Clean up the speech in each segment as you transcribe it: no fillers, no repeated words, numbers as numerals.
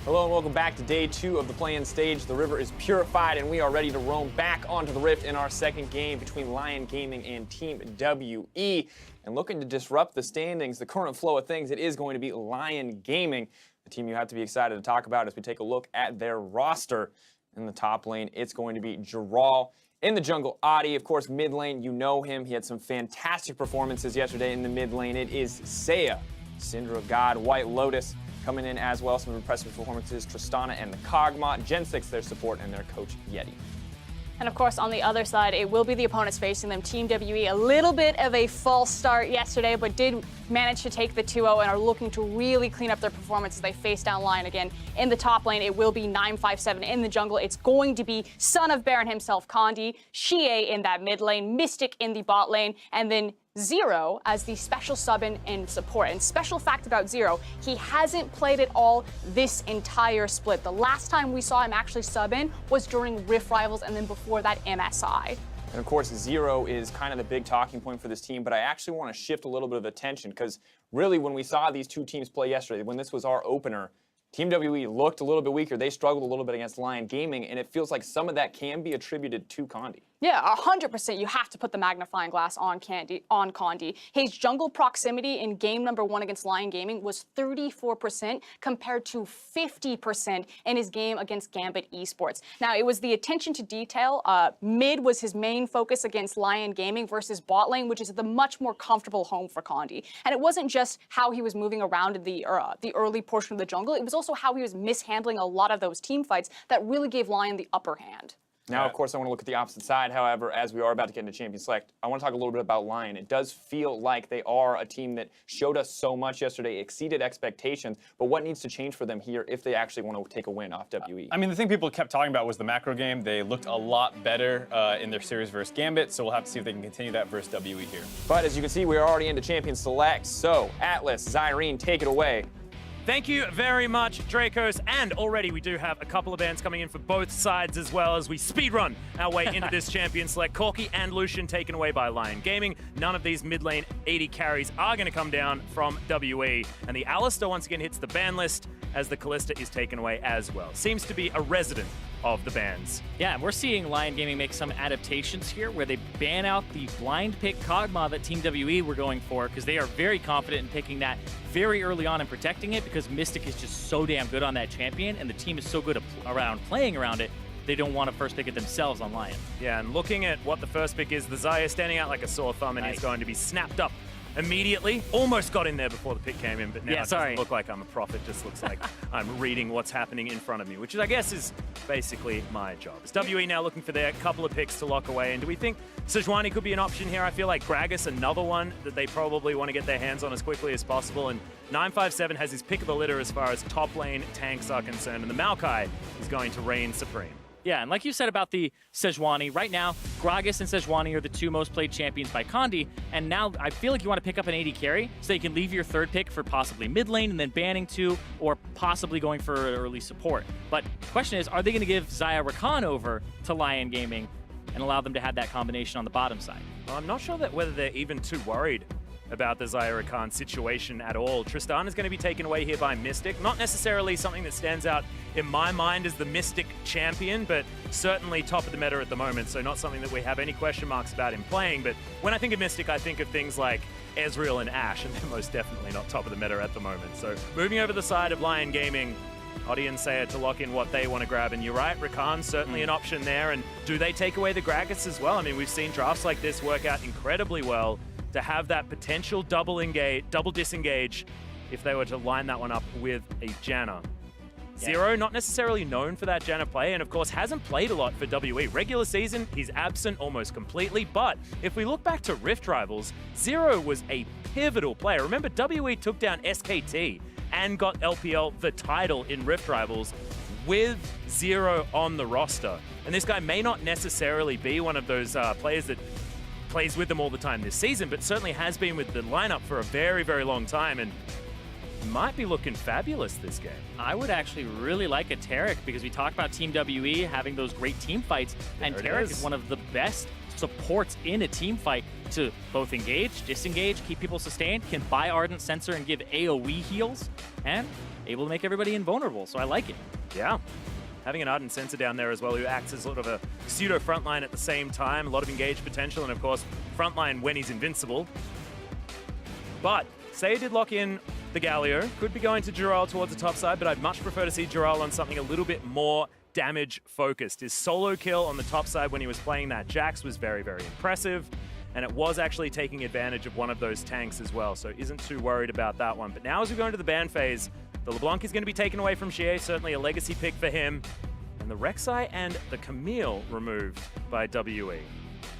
Hello and welcome back to day 2 of the play-in stage. The river is purified and we are ready to roam back onto the Rift in our second game between Lyon Gaming and Team WE. And looking to disrupt the standings, the current flow of things, it is going to be Lyon Gaming, the team you have to be excited to talk about as we take a look at their roster. In the top lane, it's going to be Jirall. In the jungle, Oddie. Of course, mid lane, you know him. He had some fantastic performances yesterday in the mid lane. It is Seiya, Syndra God, WhiteLotus coming in as well. Some impressive performances, Tristana and the Kog'Maw, Genthix, their support, and their coach, Yeti. And of course, on the other side, it will be the opponents facing them. Team WE, a little bit of a false start yesterday, but did manage to take the 2-0 and are looking to really clean up their performance as they face down Lyon again. In the top lane, it will be 957. In the jungle, it's going to be son of Baron himself, Condi, xiye in that mid lane, Mystic in the bot lane, and then Zero as the special sub-in and support. And special fact about Zero, he hasn't played at all this entire split. The last time we saw him actually sub-in was during Rift Rivals and then before that MSI. And of course, Zero is kind of the big talking point for this team, but I actually want to shift a little bit of attention because really when we saw these two teams play yesterday, when this was our opener, Team WE looked a little bit weaker. They struggled a little bit against Lyon Gaming, and it feels like some of that can be attributed to Condi. Yeah, 100%. You have to put the magnifying glass on Condi. His jungle proximity in game number 1 against Lyon Gaming was 34% compared to 50% in his game against Gambit Esports. Now, it was the attention to detail. Mid was his main focus against Lyon Gaming versus bot lane, which is the much more comfortable home for Condi. And it wasn't just how he was moving around in the early portion of the jungle. It was also how he was mishandling a lot of those team fights that really gave Lyon the upper hand. Now, of course, I want to look at the opposite side. However, as we are about to get into Champion Select, I want to talk a little bit about Lyon. It does feel like they are a team that showed us so much yesterday, exceeded expectations. But what needs to change for them here if they actually want to take a win off WE? I mean, the thing people kept talking about was the macro game. They looked a lot better in their series versus Gambit, so we'll have to see if they can continue that versus WE here. But as you can see, we are already into Champion Select. So, Atlas, Zyrene, take it away. Thank you very much, Dracos. And already we do have a couple of bands coming in for both sides as well as we speedrun our way into this Champion Select. Corki and Lucian taken away by Lyon Gaming. None of these mid lane AD carries are going to come down from WE. And the Alistar once again hits the ban list as the Kalista is taken away as well. Seems to be a resident of the bans. Yeah, and we're seeing Lyon Gaming make some adaptations here where they ban out the blind pick Kog'Maw that Team WE were going for because they are very confident in picking that very early on and protecting it because Mystic is just so damn good on that champion and the team is so good around playing around it, they don't want to first pick it themselves on Lyon. Yeah, and looking at what the first pick is, the Xayah standing out like a sore thumb and he's going to be snapped up immediately. Almost got in there before the pick came in, but now it doesn't look like I'm a prophet. Just looks like I'm reading what's happening in front of me, which I guess is basically my job. It's WE now looking for their couple of picks to lock away. And do we think Sejuani could be an option here? I feel like Gragas, another one that they probably want to get their hands on as quickly as possible. And 957 has his pick of the litter as far as top lane tanks are concerned. And the Maokai is going to reign supreme. Yeah, and like you said about the Sejuani, right now, Gragas and Sejuani are the two most played champions by Condi, and now I feel like you want to pick up an AD carry so you can leave your third pick for possibly mid lane and then banning 2, or possibly going for early support. But the question is, are they going to give Xayah Rakan over to Lyon Gaming and allow them to have that combination on the bottom side? Well, I'm not sure that whether they're even too worried about the Xayah Rakan situation at all. Tristana is going to be taken away here by Mystic. Not necessarily something that stands out in my mind as the Mystic champion, but certainly top of the meta at the moment, so not something that we have any question marks about him playing. But when I think of Mystic, I think of things like Ezreal and Ashe, and they're most definitely not top of the meta at the moment. So moving over the side of Lyon Gaming, Oddie and Seiya to lock in what they want to grab. And you're right, Rakan certainly an option there. And do they take away the Gragas as well? I mean, we've seen drafts like this work out incredibly well to have that potential double disengage if they were to line that one up with a Janna. Zero, not necessarily known for that Janna play, and of course hasn't played a lot for WE. Regular season, he's absent almost completely, but if we look back to Rift Rivals, Zero was a pivotal player. Remember, WE took down SKT and got LPL the title in Rift Rivals with Zero on the roster. And this guy may not necessarily be one of those players that plays with them all the time this season, but certainly has been with the lineup for a very, very long time and might be looking fabulous this game. I would actually really like a Taric because we talked about Team WE having those great team fights, and Taric is one of the best supports in a team fight to both engage, disengage, keep people sustained, can buy Ardent Sensor and give AoE heals, and able to make everybody invulnerable, so I like it. Yeah. Having an Ardent Sensor down there as well, who acts as sort of a pseudo frontline at the same time, a lot of engaged potential, and of course, frontline when he's invincible. But Seiya did lock in the Galio. Could be going to Jirall towards the top side, but I'd much prefer to see Jirall on something a little bit more damage focused. His solo kill on the top side when he was playing that Jax was very, very impressive, and it was actually taking advantage of one of those tanks as well, so isn't too worried about that one. But now as we go into the ban phase, the LeBlanc is going to be taken away from xiye, certainly a legacy pick for him, and the Rek'Sai and the Camille removed by WE.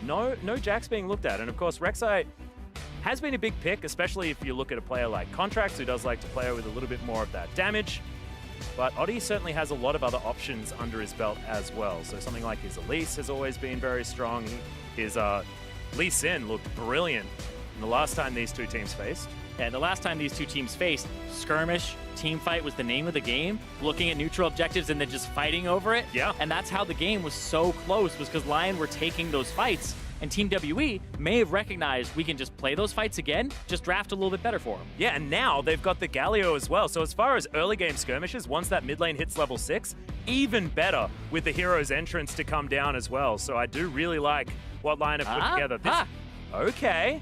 No Jax being looked at, and of course Rek'Sai has been a big pick, especially if you look at a player like Contracts, who does like to play with a little bit more of that damage. But Oddie certainly has a lot of other options under his belt as well. So something like his Elise has always been very strong. His Lee Sin looked brilliant the last time these two teams faced. And the last time these two teams faced, skirmish, team fight was the name of the game, looking at neutral objectives and then just fighting over it. Yeah. And that's how the game was so close, was because Lyon were taking those fights, and Team WE may have recognized we can just play those fights again, just draft a little bit better for them. Yeah, and now they've got the Galio as well. So as far as early game skirmishes, once that mid lane hits level 6, even better with the hero's entrance to come down as well. So I do really like what Lyon have put together. Okay.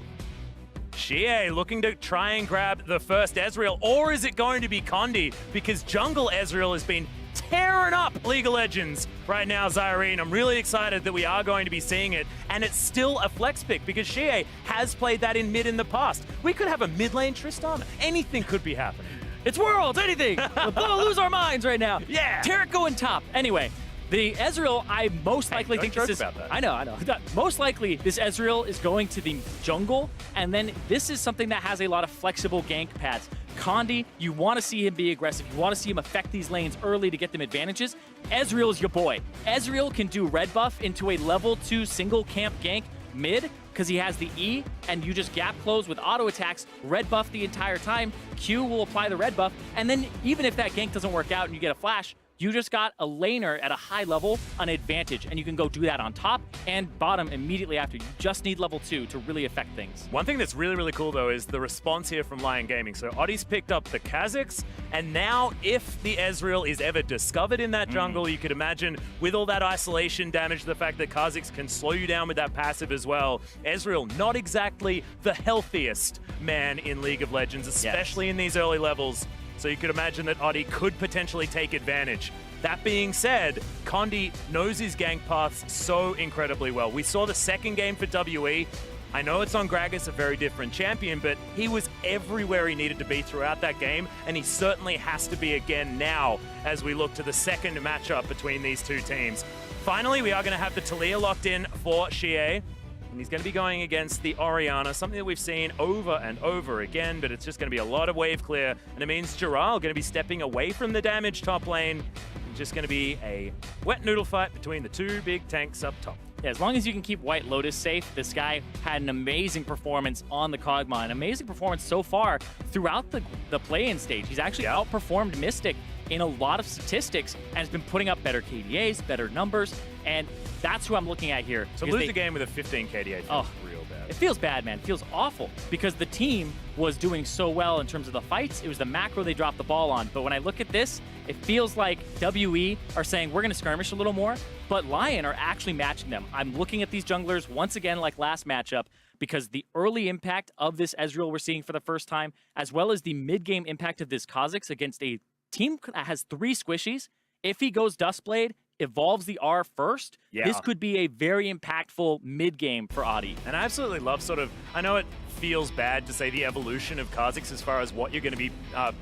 xiye looking to try and grab the first Ezreal, or is it going to be Condi? Because jungle Ezreal has been tearing up League of Legends right now, Xayah. I'm really excited that we are going to be seeing it, and it's still a flex pick because xiye has played that in mid in the past. We could have a mid lane Tristana. Anything could be happening. It's Worlds, anything! We'll lose our minds right now. Yeah! Taric going top. Anyway, the Ezreal, I most likely think this is... about that. I know. Most likely, this Ezreal is going to the jungle, and then this is something that has a lot of flexible gank paths. Condi, you want to see him be aggressive. You want to see him affect these lanes early to get them advantages. Ezreal is your boy. Ezreal can do red buff into a level 2 single camp gank mid, because he has the E, and you just gap close with auto attacks, red buff the entire time. Q will apply the red buff, and then even if that gank doesn't work out and you get a flash, you just got a laner at a high level, an advantage, and you can go do that on top and bottom immediately after. You just need level 2 to really affect things. One thing that's really, really cool, though, is the response here from Lyon Gaming. So Oddie's picked up the Kha'Zix, and now if the Ezreal is ever discovered in that jungle, you could imagine with all that isolation damage, the fact that Kha'Zix can slow you down with that passive as well. Ezreal, not exactly the healthiest man in League of Legends, especially in these early levels. So you could imagine that Oddie could potentially take advantage. That being said, Condi knows his gank paths so incredibly well. We saw the second game for WE. I know it's on Gragas, a very different champion, but he was everywhere he needed to be throughout that game, and he certainly has to be again now as we look to the second matchup between these two teams. Finally, we are going to have the Taliyah locked in for xiye. And he's going to be going against the Orianna, something that we've seen over and over again, but it's just going to be a lot of wave clear. And it means Jirall going to be stepping away from the damage top lane. It's just going to be a wet noodle fight between the two big tanks up top. Yeah, as long as you can keep WhiteLotus safe, this guy had an amazing performance on the Kog'Maw, an amazing performance so far throughout the play-in stage. He's actually outperformed Mystic in a lot of statistics and has been putting up better KDAs, better numbers, and that's who I'm looking at here. So lose the game with a 15 KDA feels real bad. It feels bad, man. It feels awful because the team was doing so well in terms of the fights. It was the macro they dropped the ball on. But when I look at this, it feels like WE are saying we're going to skirmish a little more, but Lyon are actually matching them. I'm looking at these junglers once again like last matchup because the early impact of this Ezreal we're seeing for the first time, as well as the mid-game impact of this Kha'Zix against a team that has 3 squishies. If he goes Duskblade, evolves the R first, this could be a very impactful mid-game for Oddie. And I absolutely love I know it feels bad to say the evolution of Kha'Zix as far as what you're going to be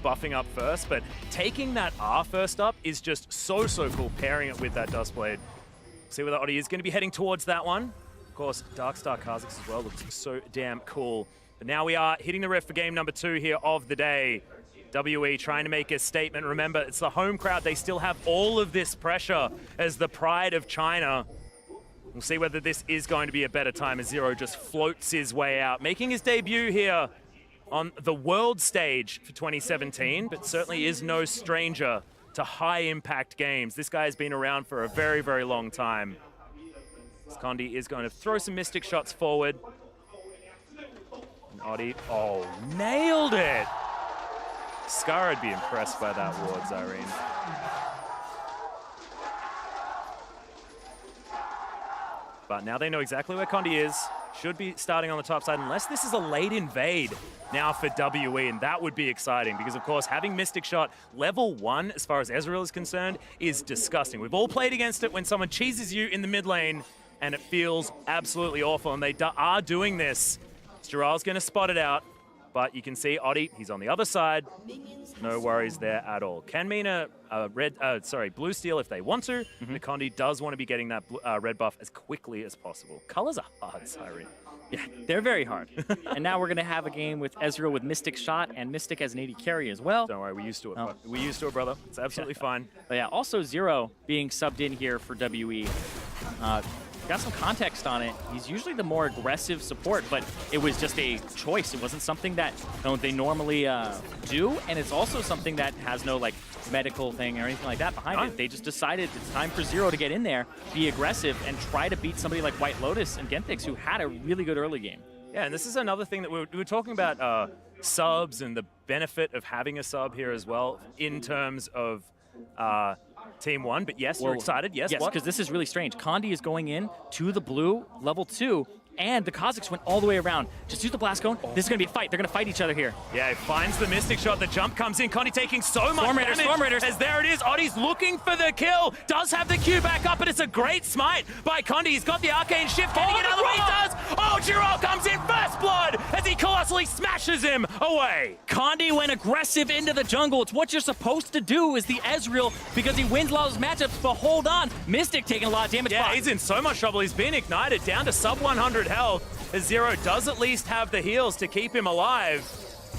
buffing up first, but taking that R first up is just so cool, pairing it with that Duskblade. See whether Oddie is going to be heading towards that one. Of course, Darkstar Kha'Zix as well looks so damn cool. But now we are hitting the ref for game number 2 here of the day. WE trying to make a statement. Remember, it's the home crowd. They still have all of this pressure as the pride of China. We'll see whether this is going to be a better time as Zero just floats his way out, making his debut here on the world stage for 2017, but certainly is no stranger to high-impact games. This guy has been around for a very, very long time. Condi is going to throw some Mystic shots forward. And Oddie, oh, nailed it! Scar would be impressed by that ward, Zyrene. But now they know exactly where Condi is. Should be starting on the top side, unless this is a late invade now for WE, and that would be exciting because, of course, having Mystic Shot level 1, as far as Ezreal is concerned, is disgusting. We've all played against it when someone cheeses you in the mid lane, and it feels absolutely awful, and they are doing this. Jirall's going to spot it out, but you can see Oddie, he's on the other side. No worries there at all. Can mean a blue steal if they want to. The Condi does want to be getting that red buff as quickly as possible. Colors are hard, Siren. Yeah, they're very hard. And now we're going to have a game with Ezreal with Mystic Shot and Mystic as an AD carry as well. Don't worry, we're used to it. We're used to it, brother. It's absolutely fine. But yeah, also Zero being subbed in here for WE. Got some context on it. He's usually the more aggressive support, but it was just a choice. It wasn't something that they normally do, and it's also something that has no like medical thing or anything like that behind it. They just decided it's time for Zero to get in there, be aggressive, and try to beat somebody like WhiteLotus and Genthix, who had a really good early game. Yeah, and this is another thing that we were talking about subs and the benefit of having a sub here as well in terms of Team 1, but yes, you're excited. Yes, because this is really strange. Condi is going in to the blue, level 2, and the Kha'Zix went all the way around. Just use the blast cone. This is going to be a fight. They're going to fight each other here. Yeah, he finds the Mystic Shot. The jump comes in. Condi taking so much damage. Storm Raiders. As there it is. Oddie's looking for the kill. Does have the Q back up, but it's a great smite by Condi. He's got the Arcane Shift. Getting it out of the way. He does. Oh, Jirall comes in. First blood as he colossally smashes him away. Condi went aggressive into the jungle. It's what you're supposed to do as the Ezreal because he wins a lot of those matchups, but hold on. Mystic taking a lot of damage. Yeah, he's in so much trouble. He's been ignited down to sub 100 health. Zero does at least have the heals to keep him alive,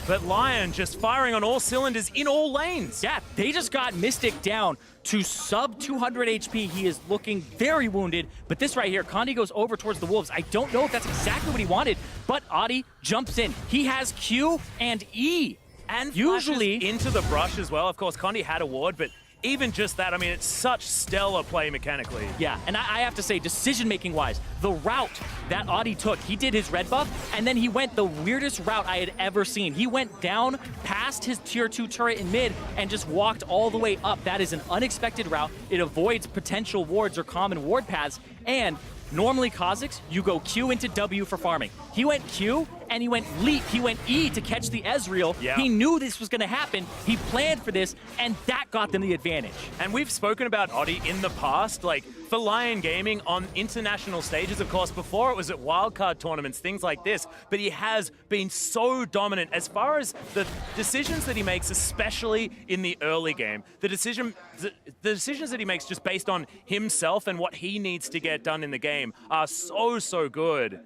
but Lyon just firing on all cylinders in all lanes. Yeah, they just got Mystic down to sub 200 HP. He is looking very wounded, but this right here, Condi goes over towards the Wolves. I don't know if that's exactly what he wanted, but Oddie jumps in. He has Q and E. And usually into the brush as well. Of course, Condi had a ward, but even just that, I mean, it's such stellar play mechanically. Yeah, and I have to say, decision-making wise, the route that Oddie took, he did his red buff, and then he went the weirdest route I had ever seen. He went down past his tier 2 turret in mid and just walked all the way up. That is an unexpected route. It avoids potential wards or common ward paths, and normally Kha'Zix, you go Q into W for farming. He went Q, and he went leap, he went E to catch the Ezreal. Yeah. He knew this was going to happen. He planned for this, and that got them the advantage. And we've spoken about Oddie in the past, like for Lyon Gaming on international stages, of course. Before it was at wildcard tournaments, things like this. But he has been so dominant as far as the decisions that he makes, especially in the early game. The decisions that he makes just based on himself and what he needs to get done in the game are so good.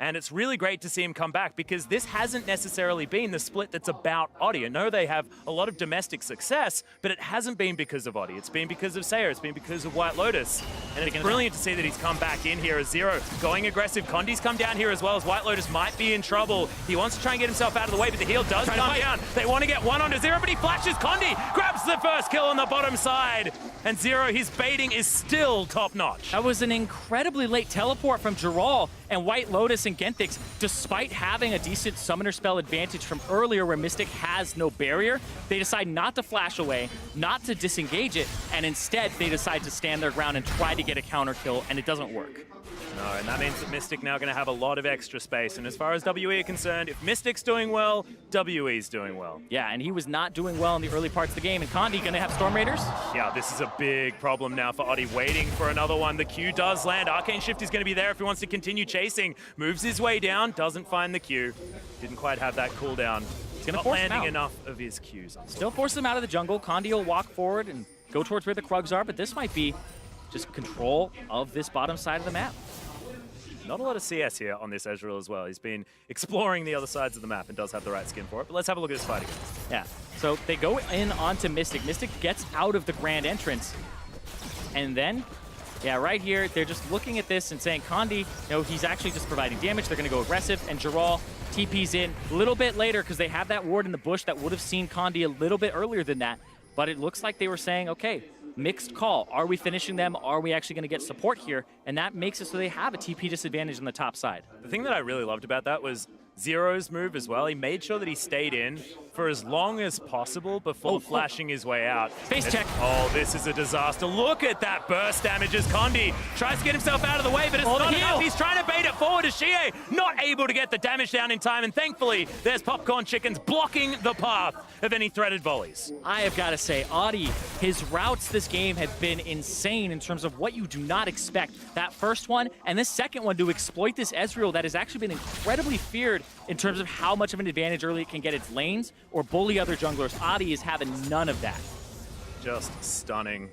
And it's really great to see him come back because this hasn't necessarily been the split that's about Oddie. I know they have a lot of domestic success, but it hasn't been because of Oddie. It's been because of Seiya. It's been because of WhiteLotus. And it's brilliant to see that he's come back in here as Zero. Going aggressive. Condi's come down here as well as WhiteLotus might be in trouble. He wants to try and get himself out of the way, but the heal does come down. They want to get one onto Zero, but he flashes. Condi grabs the first kill on the bottom side. And Zero, his baiting is still top-notch. That was an incredibly late teleport from Jirall, and WhiteLotus and Genthix, despite having a decent summoner spell advantage from earlier where Mystic has no barrier, they decide not to flash away, not to disengage it, and instead they decide to stand their ground and try to get a counter kill, and it doesn't work. No, and that means that Mystic now going to have a lot of extra space. And as far as WE are concerned, if Mystic's doing well, WE's doing well. Yeah, and he was not doing well in the early parts of the game. And Condi going to have Storm Raiders? Yeah, this is a big problem now for Oddie, waiting for another one. The Q does land. Arcane Shift is going to be there if he wants to continue chasing. Moves his way down, doesn't find the Q. Didn't quite have that cooldown. He's going to force landing enough of his Qs. Still force him out of the jungle. Condi will walk forward and go towards where the Krugs are, but this might be just control of this bottom side of the map. Not a lot of CS here on this Ezreal as well. He's been exploring the other sides of the map and does have the right skin for it. But let's have a look at this fight again. Yeah, so they go in onto Mystic. Mystic gets out of the grand entrance. And then, yeah, right here, they're just looking at this and saying, Condi, no, he's actually just providing damage. They're going to go aggressive. And Jirall TP's in a little bit later because they have that ward in the bush that would have seen Condi a little bit earlier than that. But it looks like they were saying, okay, mixed call. Are we finishing them? Are we actually going to get support here? And that makes it so they have a TP disadvantage on the top side. The thing that I really loved about that was Zero's move as well. He made sure that he stayed in for as long as possible before flashing his way out. Face check. Oh, this is a disaster. Look at that burst damage as Condi tries to get himself out of the way, but it's not enough. He's trying to bait it forward as xiye, not able to get the damage down in time, and thankfully, there's Popcorn Chickens blocking the path of any threaded volleys. I have got to say, Oddie, his routes this game have been insane in terms of what you do not expect. That first one and this second one to exploit this Ezreal that has actually been incredibly feared in terms of how much of an advantage early it can get its lanes or bully other junglers. Oddie is having none of that. Just stunning.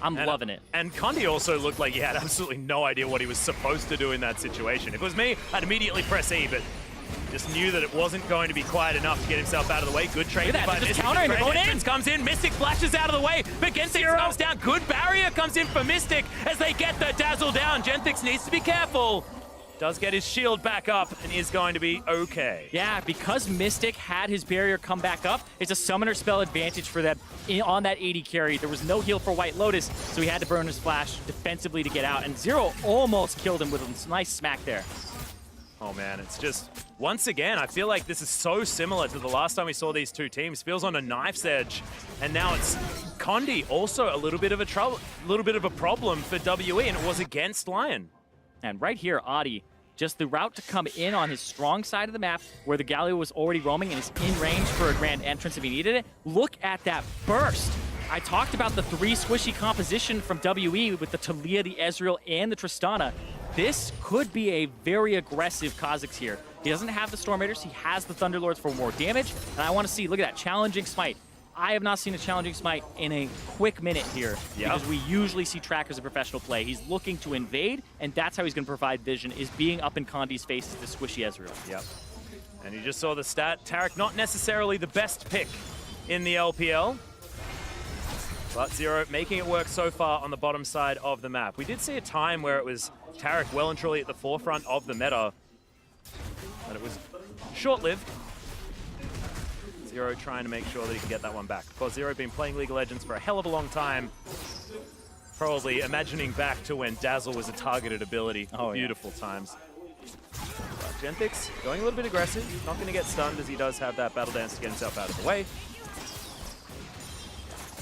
I'm loving it. And Condi also looked like he had absolutely no idea what he was supposed to do in that situation. If it was me, I'd immediately press E, but just knew that it wasn't going to be quite enough to get himself out of the way. Good trade by Mystic. Countering, Entrance comes in, Mystic flashes out of the way, but Genthix comes down. Good barrier comes in for Mystic as they get the dazzle down. Genthix needs to be careful. Does get his shield back up and is going to be okay. Yeah, because Mystic had his barrier come back up, it's a summoner spell advantage for them on that AD carry. There was no heal for WhiteLotus, so he had to burn his flash defensively to get out, and Zero almost killed him with a nice smack there. Oh man, it's just, once again, I feel like this is so similar to the last time we saw these two teams. Feels on a knife's edge, and now it's Condi also a little bit of a problem for WE, and it was against Lyon. And right here, Oddie, just the route to come in on his strong side of the map where the Galio was already roaming and is in range for a grand entrance if he needed it. Look at that burst. I talked about the 3 squishy composition from WE with the Taliyah, the Ezreal, and the Tristana. This could be a very aggressive Kha'Zix here. He doesn't have the Storm Raiders, he has the Thunderlords for more damage, and I want to see, look at that, challenging smite. I have not seen a challenging smite in a quick minute here because we usually see trackers in professional play. He's looking to invade, and that's how he's going to provide vision, is being up in Condi's face as the squishy Ezreal. Yep. And you just saw the stat. Taric not necessarily the best pick in the LPL, but Zero making it work so far on the bottom side of the map. We did see a time where it was Taric well and truly at the forefront of the meta, but it was short-lived. Zero trying to make sure that he can get that one back. Of course, Zero been playing League of Legends for a hell of a long time. Probably imagining back to when Dazzle was a targeted ability. Oh, beautiful times. But Genthix going a little bit aggressive. Not going to get stunned as he does have that Battle Dance to get himself out of the way.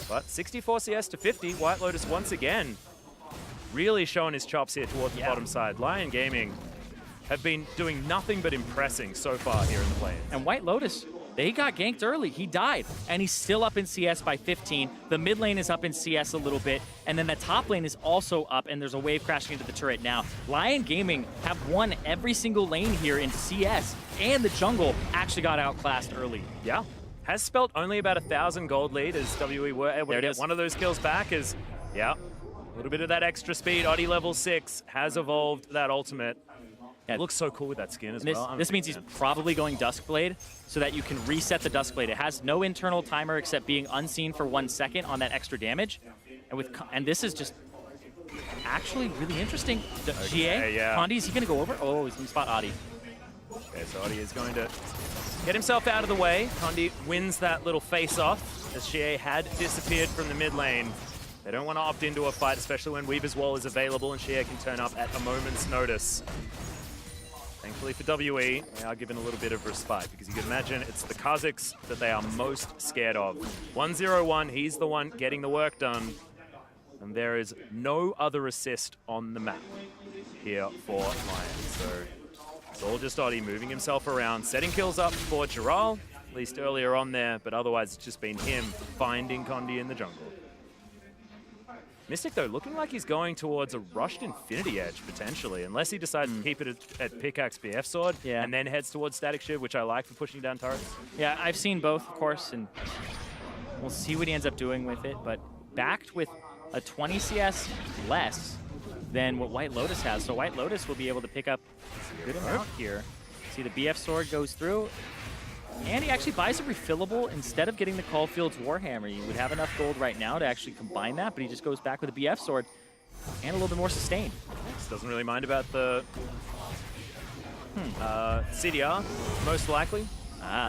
But 64 CS to 50. WhiteLotus once again really showing his chops here towards the bottom side. Lyon Gaming have been doing nothing but impressing so far here in the play. And WhiteLotus, they got ganked early. He died, and he's still up in CS by 15. The mid lane is up in CS a little bit, and then the top lane is also up, and there's a wave crashing into the turret now. Lyon Gaming have won every single lane here in CS, and the jungle actually got outclassed early. Yeah. Has spelt only about 1,000 gold lead as WE were able to get one of those kills back as, a little bit of that extra speed. Oddie level 6 has evolved that ultimate. It looks so cool with that skin as well. This means he's probably going Duskblade so that you can reset the Duskblade. It has no internal timer except being unseen for 1 second on that extra damage. And this is just actually really interesting. xiye, Condi, is he going to go over? Oh, he's going to spot Oddie. Okay, so Oddie is going to get himself out of the way. Condi wins that little face-off as xiye had disappeared from the mid lane. They don't want to opt into a fight, especially when Weaver's Wall is available and xiye can turn up at a moment's notice. Thankfully for WE, they are given a little bit of respite because you can imagine it's the Kha'Zix that they are most scared of. 1-0-1, he's the one getting the work done. And there is no other assist on the map here for Lyon. So it's all just Oddie moving himself around, setting kills up for Jirall, at least earlier on there, but otherwise it's just been him finding Condi in the jungle. Mystic, though, looking like he's going towards a rushed Infinity Edge, potentially, unless he decides to keep it at Pickaxe BF Sword and then heads towards Static Shiv, which I like for pushing down turrets. Yeah, I've seen both, of course, and we'll see what he ends up doing with it, but backed with a 20 CS less than what WhiteLotus has, so WhiteLotus will be able to pick up a good amount here. See the BF Sword goes through, and he actually buys a refillable instead of getting the Caulfield's Warhammer. He would have enough gold right now to actually combine that, but he just goes back with a BF Sword and a little bit more sustain. Doesn't really mind about the CDR, most likely.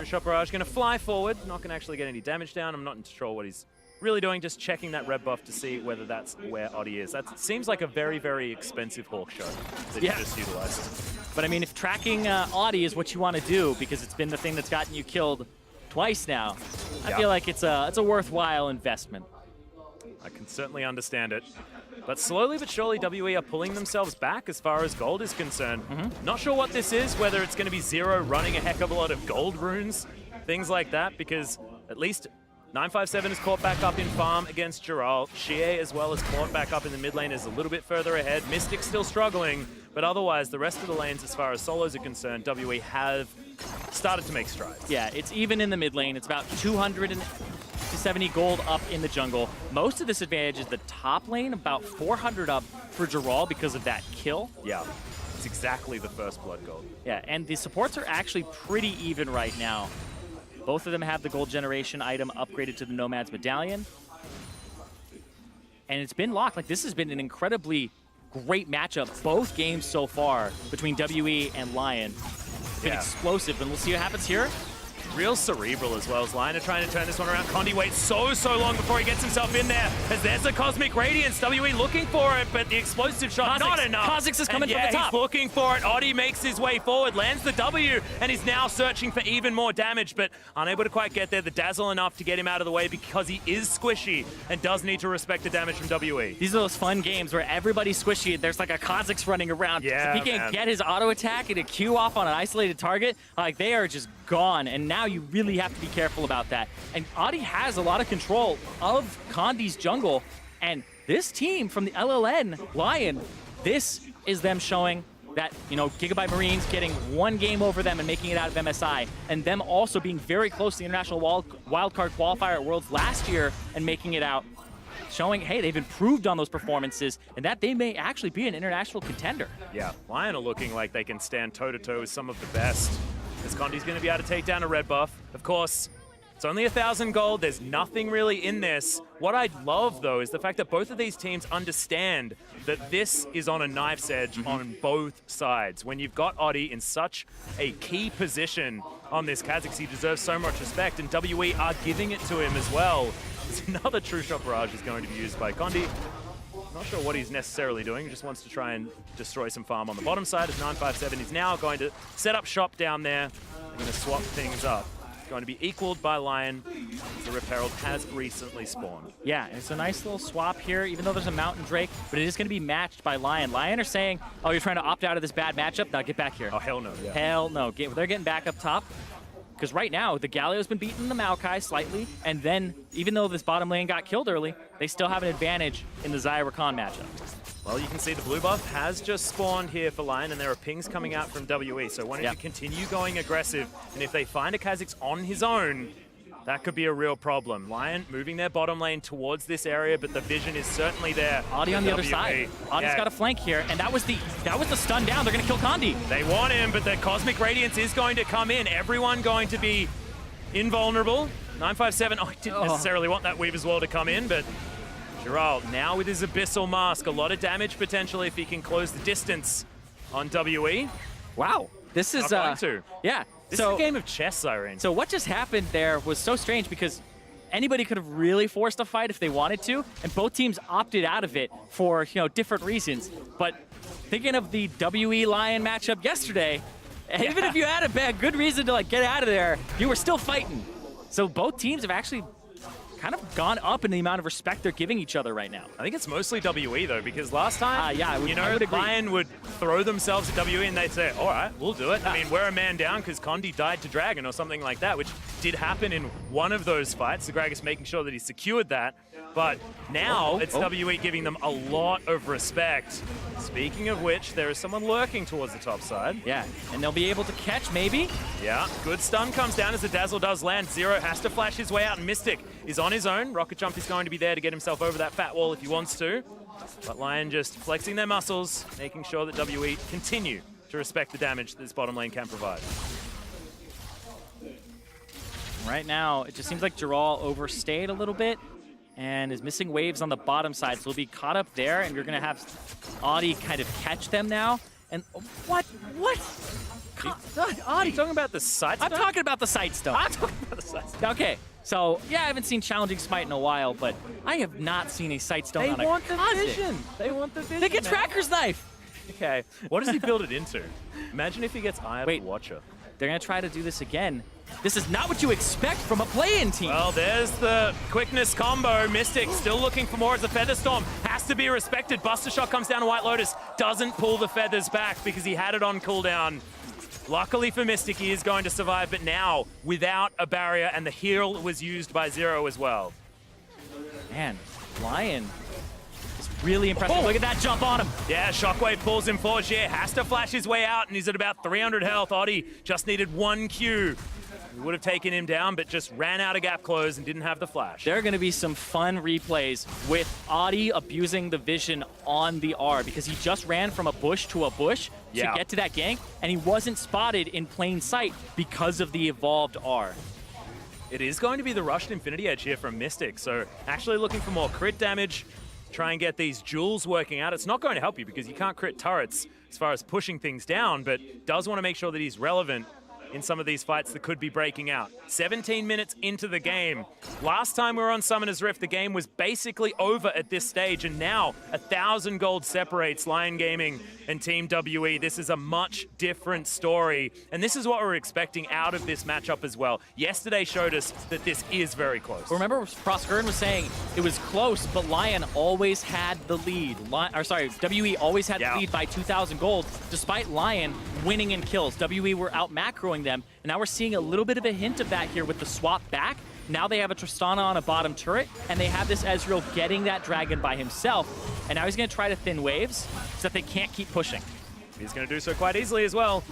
Shot Barrage going to fly forward, not going to actually get any damage down. I'm not sure what he's really doing, just checking that red buff to see whether that's where Oddie is. That seems like a very, very expensive Hawk shot that he just utilized. But I mean, if tracking Oddie is what you want to do, because it's been the thing that's gotten you killed twice now, I feel like it's a worthwhile investment. I can certainly understand it. But slowly but surely, WE are pulling themselves back as far as gold is concerned. Not sure what this is, whether it's going to be Zero running a heck of a lot of gold runes, things like that, because at least 957 is caught back up in farm against Jirall. xiye as well is caught back up in the mid lane, is a little bit further ahead. Mystic's still struggling, but otherwise the rest of the lanes as far as solos are concerned, WE have started to make strides. Yeah, it's even in the mid lane. It's about 270 gold up in the jungle. Most of this advantage is the top lane, about 400 up for Jirall because of that kill. Yeah, it's exactly the first blood gold. Yeah, and the supports are actually pretty even right now. Both of them have the gold generation item upgraded to the Nomad's Medallion. And it's been locked. Like, this has been an incredibly great matchup, both games so far, between WE and Lyon. It's been explosive, and we'll see what happens here. Real cerebral as well as Lyon are trying to turn this one around. Condi waits so long before he gets himself in there, as there's a Cosmic Radiance. WE looking for it, but the explosive shot, not enough. Kha'Zix is coming from the top. He's looking for it. Oddie makes his way forward, lands the W, and he's now searching for even more damage, but unable to quite get there. The dazzle enough to get him out of the way because he is squishy and does need to respect the damage from WE. These are those fun games where everybody's squishy. There's like a Kha'Zix running around. Yeah, if he can get his auto attack and a Q off on an isolated target, like, they are just gone, and now you really have to be careful about that. And Oddie has a lot of control of Condi's jungle, and this team from the LLN, Lyon, this is them showing that, you know, Gigabyte Marines getting one game over them and making it out of MSI, and them also being very close to the International Wildcard Qualifier at Worlds last year and making it out, showing, hey, they've improved on those performances and that they may actually be an international contender. Yeah, Lyon are looking like they can stand toe-to-toe with some of the best, as Condi's going to be able to take down a red buff. Of course, it's only 1,000 gold. There's nothing really in this. What I love, though, is the fact that both of these teams understand that this is on a knife's edge on both sides. When you've got Oddie in such a key position on this Kha'Zix, he deserves so much respect, and WE are giving it to him as well. There's another True Shot Barrage is going to be used by Condi. Not sure what he's necessarily doing. He just wants to try and destroy some farm on the bottom side, as 957 is now going to set up shop down there. They're going to swap things up. Going to be equaled by Lyon. The Rift Herald has recently spawned. Yeah, it's a nice little swap here, even though there's a Mountain Drake, but it is going to be matched by Lyon. Lyon are saying, oh, you're trying to opt out of this bad matchup? Now get back here. Oh, hell no. Yeah. Hell no. They're getting back up top. Because right now, the Galio's been beating the Maokai slightly, and then, even though this bottom lane got killed early, they still have an advantage in the Xayah Rakan matchup. Well, you can see the blue buff has just spawned here for Lyon, and there are pings coming out from WE, so wanting to continue going aggressive, and if they find a Kha'Zix on his own, that could be a real problem. Lyon moving their bottom lane towards this area, but the vision is certainly there. Oddie on the other side. Oddie's got a flank here, and that was the stun down. They're going to kill Condi. They want him, but the Cosmic Radiance is going to come in. Everyone going to be invulnerable. 957, oh, he didn't necessarily want that Weaver's Wall to come in, but Jirall now with his Abyssal Mask. A lot of damage potentially if he can close the distance on WE. Wow. This is, Not going to. Yeah. This is a game of chess, Siren. So what just happened there was so strange because anybody could have really forced a fight if they wanted to, and both teams opted out of it for, you know, different reasons. But thinking of the WE Lyon matchup yesterday, even if you had a good reason to, like, get out of there, you were still fighting. So both teams have actually kind of gone up in the amount of respect they're giving each other right now. I think it's mostly WE, though, because last time, you know, Lyon would throw themselves at WE and they'd say, all right, we'll do it. I mean, we're a man down because Condi died to Dragon or something like that, which did happen in one of those fights. The Gragas making sure that he secured that. But now it's WE giving them a lot of respect. Speaking of which, there is someone lurking towards the top side. Yeah, and they'll be able to catch, maybe? Yeah, good stun comes down as the Dazzle does land. Zero has to flash his way out, and Mystic is on his own. Rocket Jump is going to be there to get himself over that fat wall if he wants to. But Lyon just flexing their muscles, making sure that WE continue to respect the damage that this bottom lane can provide. Right now, it just seems like Jirall overstayed a little bit and is missing waves on the bottom side, so he'll be caught up there, and you're going to have Oddie kind of catch them now. And what? Oddie. You talking about the sight I'm stone? talking about the sight stone. I'm talking about the sight stone. Okay, so yeah, I haven't seen challenging smite in a while, but I have not seen a sight stone on a Kha'Zix. They want the vision. They get man. Tracker's Knife. Okay, what does he build it into? Imagine if he gets Eye of the Wait. Watcher. They're gonna try to do this again. This is not what you expect from a play-in team. Well, there's the quickness combo. Mystic still looking for more as the Feather Storm has to be respected. Buster Shot comes down to WhiteLotus, doesn't pull the feathers back because he had it on cooldown. Luckily for Mystic, he is going to survive, but now without a barrier, and the heal was used by Zero as well. Man, Lyon is really impressive. Oh. Look at that jump on him. Yeah, Shockwave pulls him forward. Xiye has to flash his way out, and he's at about 300 health. Oddie just needed one Q. We would have taken him down, but just ran out of gap close and didn't have the flash. There are going to be some fun replays with Oddie abusing the vision on the R because he just ran from a bush to a bush to get to that gank, and he wasn't spotted in plain sight because of the evolved R. It is going to be the rushed Infinity Edge here from Mystic, so actually looking for more crit damage, try and get these jewels working out. It's not going to help you because you can't crit turrets as far as pushing things down, but does want to make sure that he's relevant in some of these fights that could be breaking out. 17 minutes into the game. Last time we were on Summoner's Rift, the game was basically over at this stage, and now 1,000 gold separates Lyon Gaming and Team WE. This is a much different story, and this is what we're expecting out of this matchup as well. Yesterday showed us that this is very close. Remember, Proskern was saying it was close, but Lyon always had the lead. WE always had the lead by 2,000 gold, despite Lyon winning in kills. WE were out macroing them, and now we're seeing a little bit of a hint of that here with the swap back. Now they have a Tristana on a bottom turret, and they have this Ezreal getting that dragon by himself, and now he's going to try to thin waves so that they can't keep pushing. He's going to do so quite easily as well,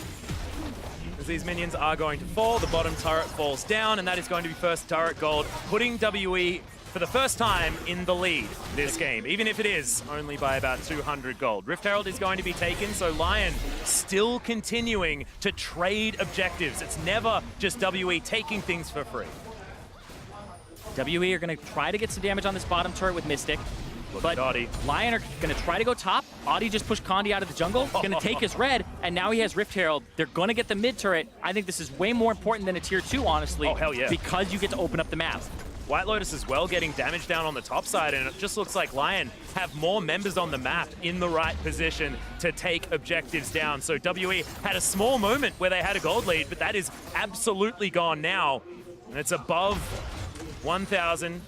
as these minions are going to fall. The bottom turret falls down, and that is going to be first turret gold, putting WE for the first time in the lead this game, even if it is only by about 200 gold. Rift Herald is going to be taken, so Lyon still continuing to trade objectives. It's never just WE taking things for free. WE are going to try to get some damage on this bottom turret with Mystic, but Oddie. Lyon are going to try to go top. Oddie just pushed Condi out of the jungle, going to take his red, and now he has Rift Herald. They're going to get the mid turret. I think this is way more important than a tier 2, honestly. Oh, hell yeah. Because you get to open up the map. WhiteLotus as well getting damage down on the top side, and it just looks like Lyon have more members on the map in the right position to take objectives down. So WE had a small moment where they had a gold lead, but that is absolutely gone now. And it's above 1,000.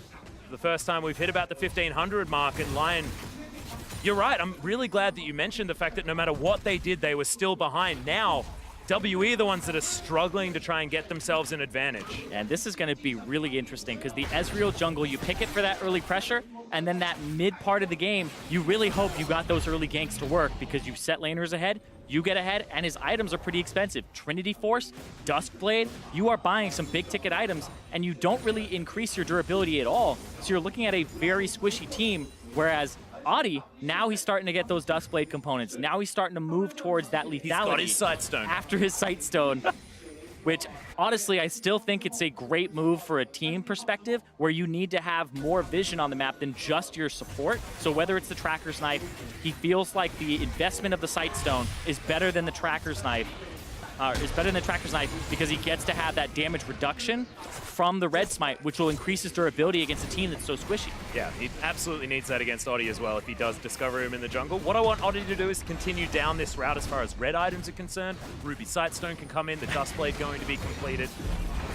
The first time we've hit about the 1,500 mark, and Lyon, you're right, I'm really glad that you mentioned the fact that no matter what they did, they were still behind. Now, WE are the ones that are struggling to try and get themselves an advantage. And this is going to be really interesting because the Ezreal jungle, you pick it for that early pressure, and then that mid part of the game, you really hope you got those early ganks to work because you set laners ahead, you get ahead, and his items are pretty expensive. Trinity Force, Duskblade, you are buying some big ticket items, and you don't really increase your durability at all. So you're looking at a very squishy team, whereas Oddie, now he's starting to get those Duskblade components. Now he's starting to move towards that lethality. He's got his Sightstone. After his Sightstone, which honestly, I still think it's a great move for a team perspective where you need to have more vision on the map than just your support. So whether it's the Tracker's Knife, he feels like the investment of the Sightstone is better than the Tracker's Knife. Because he gets to have that damage reduction from the red smite, which will increase his durability against a team that's so squishy. Yeah, he absolutely needs that against Oddie as well if he does discover him in the jungle. What I want Oddie to do is continue down this route as far as red items are concerned. Ruby Sightstone can come in, the Duskblade going to be completed.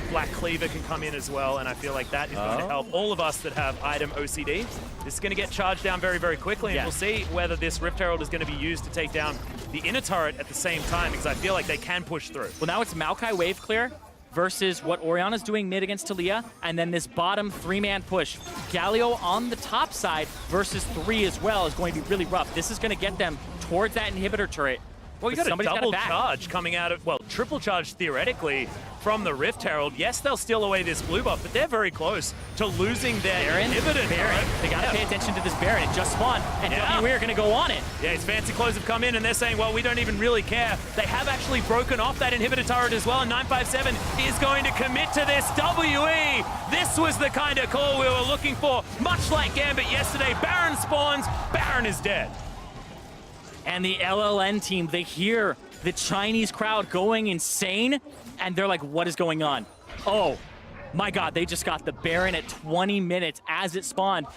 Black Cleaver can come in as well, and I feel like that is going to help all of us that have item OCD. This is going to get charged down very, very quickly, and we'll see whether this Rift Herald is going to be used to take down the inner turret at the same time, because I feel like they can push through. Well, now it's Maokai wave clear versus what Orianna's doing mid against Taliyah, and then this bottom 3-man push. Galio on the top side versus 3 as well is going to be really rough. This is going to get them towards that inhibitor turret. Well, you got a double charge coming out of, well, triple charge theoretically from the Rift Herald. Yes, they'll steal away this blue buff, but they're very close to losing their inhibitor. Baron. They got to pay attention to this Baron. It just spawned, and WE are going to go on it. Yeah, his fancy clothes have come in, and they're saying, well, we don't even really care. They have actually broken off that inhibitor turret as well, and 957 is going to commit to this. WE, this was the kind of call we were looking for. Much like Gambit yesterday, Baron spawns, Baron is dead. And the LLN team, they hear the Chinese crowd going insane, and they're like, what is going on? Oh, my God, they just got the Baron at 20 minutes as it spawned.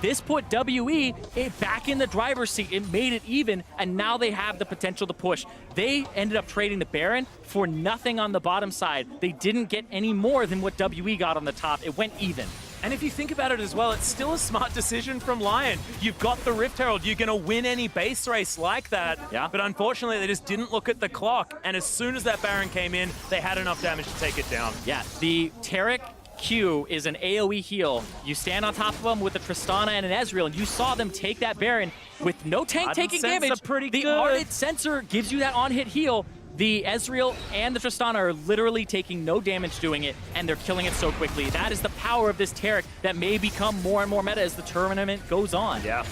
This put WE back in the driver's seat. It made it even, and now they have the potential to push. They ended up trading the Baron for nothing on the bottom side. They didn't get any more than what WE got on the top. It went even. And if you think about it as well, it's still a smart decision from Lyon. You've got the Rift Herald. You're going to win any base race like that. Yeah. But unfortunately, they just didn't look at the clock. And as soon as that Baron came in, they had enough damage to take it down. Yeah, the Taric Q is an AoE heal. You stand on top of them with the Tristana and an Ezreal, and you saw them take that Baron with no tank taking damage. The Ardent Sensor gives you that on-hit heal. The Ezreal and the Tristana are literally taking no damage doing it, and they're killing it so quickly. That is the power of this Taric that may become more and more meta as the tournament goes on. Yeah.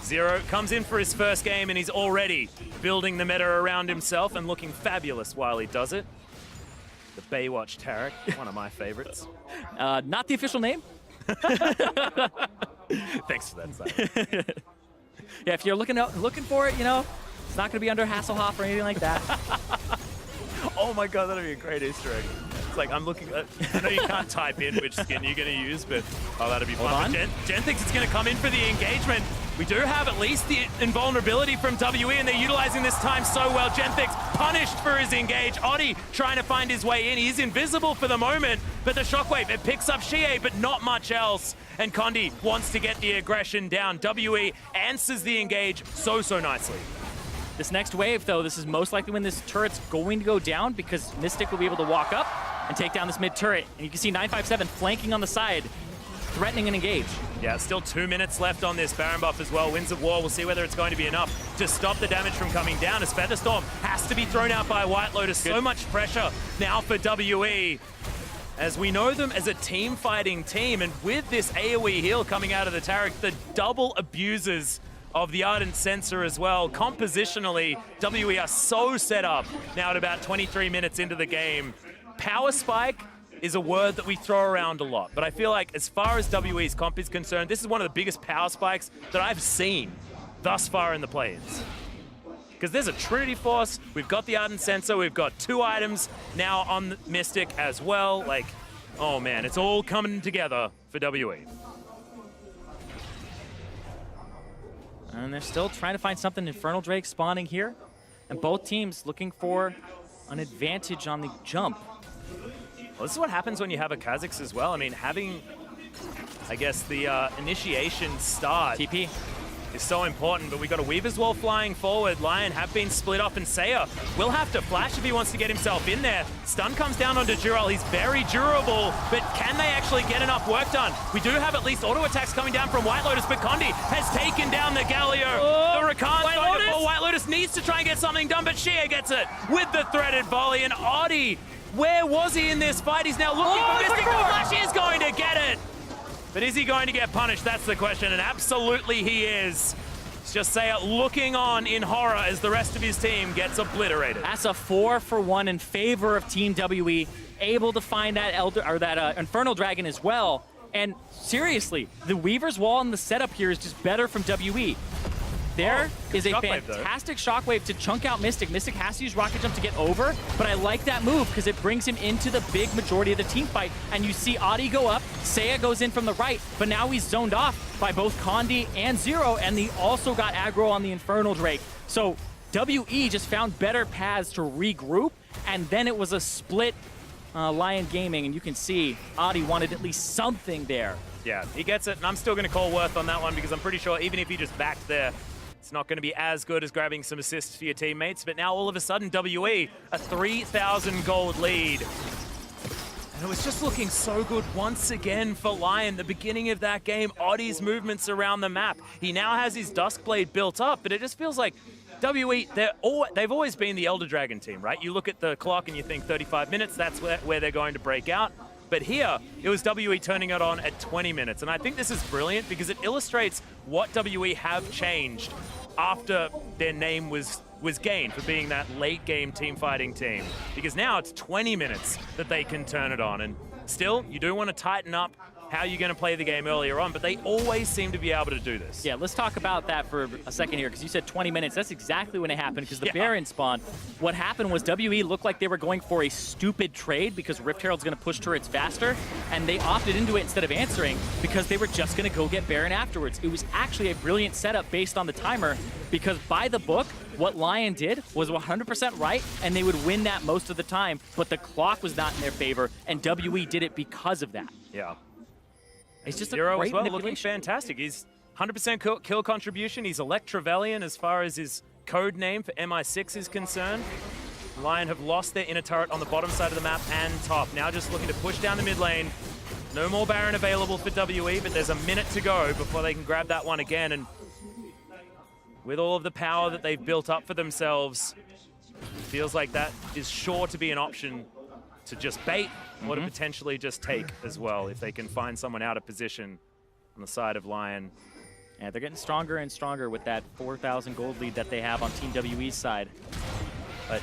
Zero comes in for his first game, and he's already building the meta around himself and looking fabulous while he does it. The Baywatch Taric, one of my favorites. Not the official name. Thanks for that, Simon. Yeah, if you're looking for it, you know, it's not going to be under Hasselhoff or anything like that. Oh my God, that'd be a great Easter egg. It's like, I'm looking at, I know you can't type in which skin you're going to use, but oh, that'd be fun. Genthix is going to come in for the engagement. We do have at least the invulnerability from WE, and they're utilizing this time so well. Genthix punished for his engage. Oddie trying to find his way in. He's invisible for the moment, but the shockwave, it picks up xiye, but not much else. And Condi wants to get the aggression down. WE answers the engage so nicely. This next wave, though, this is most likely when this turret's going to go down because Mystic will be able to walk up and take down this mid turret. And you can see 957 flanking on the side, threatening an engage. Yeah, still 2 minutes left on this Baron buff as well. Winds of War, we'll see whether it's going to be enough to stop the damage from coming down as Featherstorm has to be thrown out by WhiteLotus. So much pressure now for WE, as we know them as a team-fighting team. And with this AoE heal coming out of the Taric, the double abusers of the Ardent Sensor as well. Compositionally, WE are so set up now at about 23 minutes into the game. Power spike is a word that we throw around a lot, but I feel like as far as WE's comp is concerned, this is one of the biggest power spikes that I've seen thus far in the play-ins. Because there's a Trinity Force, we've got the Ardent Sensor, we've got 2 items now on the Mystic as well. Like, oh man, it's all coming together for WE. And they're still trying to find something. Infernal Drake spawning here. And both teams looking for an advantage on the jump. Well, this is what happens when you have a Kha'Zix as well. I mean, having, I guess, the initiation start TP is so important, but we got a Weaver's Wall flying forward. Lyon have been split off, and Seiya will have to flash if he wants to get himself in there. Stun comes down onto Jirall. He's very durable, but can they actually get enough work done? We do have at least auto attacks coming down from WhiteLotus, but Condi has taken down the Galio. The Rakan going to fall. WhiteLotus needs to try and get something done, but xiye gets it with the threaded volley. And Oddie, where was he in this fight? He's now looking for Mystic. The flash is going to get it. But is he going to get punished? That's the question, and absolutely he is. It's just Seiya looking on in horror as the rest of his team gets obliterated. That's a 4-for-1 in favor of Team WE, able to find that Infernal Dragon as well. And seriously, the Weaver's Wall and the setup here is just better from WE. There is a fantastic shockwave to chunk out Mystic. Mystic has to use Rocket Jump to get over, but I like that move because it brings him into the big majority of the team fight. And you see Oddie go up, Seiya goes in from the right, but now he's zoned off by both Condi and Zero, and he also got aggro on the Infernal Drake. So WE just found better paths to regroup, and then it was a split Lyon Gaming, and you can see Oddie wanted at least something there. Yeah, he gets it, and I'm still going to call Worth on that one because I'm pretty sure even if he just backed there, it's not going to be as good as grabbing some assists for your teammates. But now all of a sudden, WE, a 3,000 gold lead. And it was just looking so good once again for Lyon. The beginning of that game, Oddie's movements around the map. He now has his Duskblade built up, but it just feels like WE, they've always been the Elder Dragon team, right? You look at the clock and you think 35 minutes, that's where they're going to break out. But here, it was WE turning it on at 20 minutes. And I think this is brilliant because it illustrates what WE have changed after their name was gained for being that late game team fighting team. Because now it's 20 minutes that they can turn it on. And still, you do want to tighten up how you're going to play the game earlier on, but they always seem to be able to do this. Yeah, let's talk about that for a second here, because you said 20 minutes. That's exactly when it happened, because the Baron spawned. What happened was WE looked like they were going for a stupid trade because Rift Herald's going to push turrets faster, and they opted into it instead of answering because they were just going to go get Baron afterwards. It was actually a brilliant setup based on the timer, because by the book, what Lyon did was 100% right, and they would win that most of the time, but the clock was not in their favor, and WE did it because of that. Yeah. It's just Zero a great as well, looking manipulation. fantastic. He's 100% kill contribution. He's Electravelian as far as his code name for MI6 is concerned. Lyon have lost their inner turret on the bottom side of the map and top. Now just looking to push down the mid lane. No more Baron available for WE, but there's a minute to go before they can grab that one again. And with all of the power that they've built up for themselves, feels like that is sure to be an option to just bait or to potentially just take as well if they can find someone out of position on the side of Lyon. Yeah, they're getting stronger and stronger with that 4,000 gold lead that they have on Team WE's side. But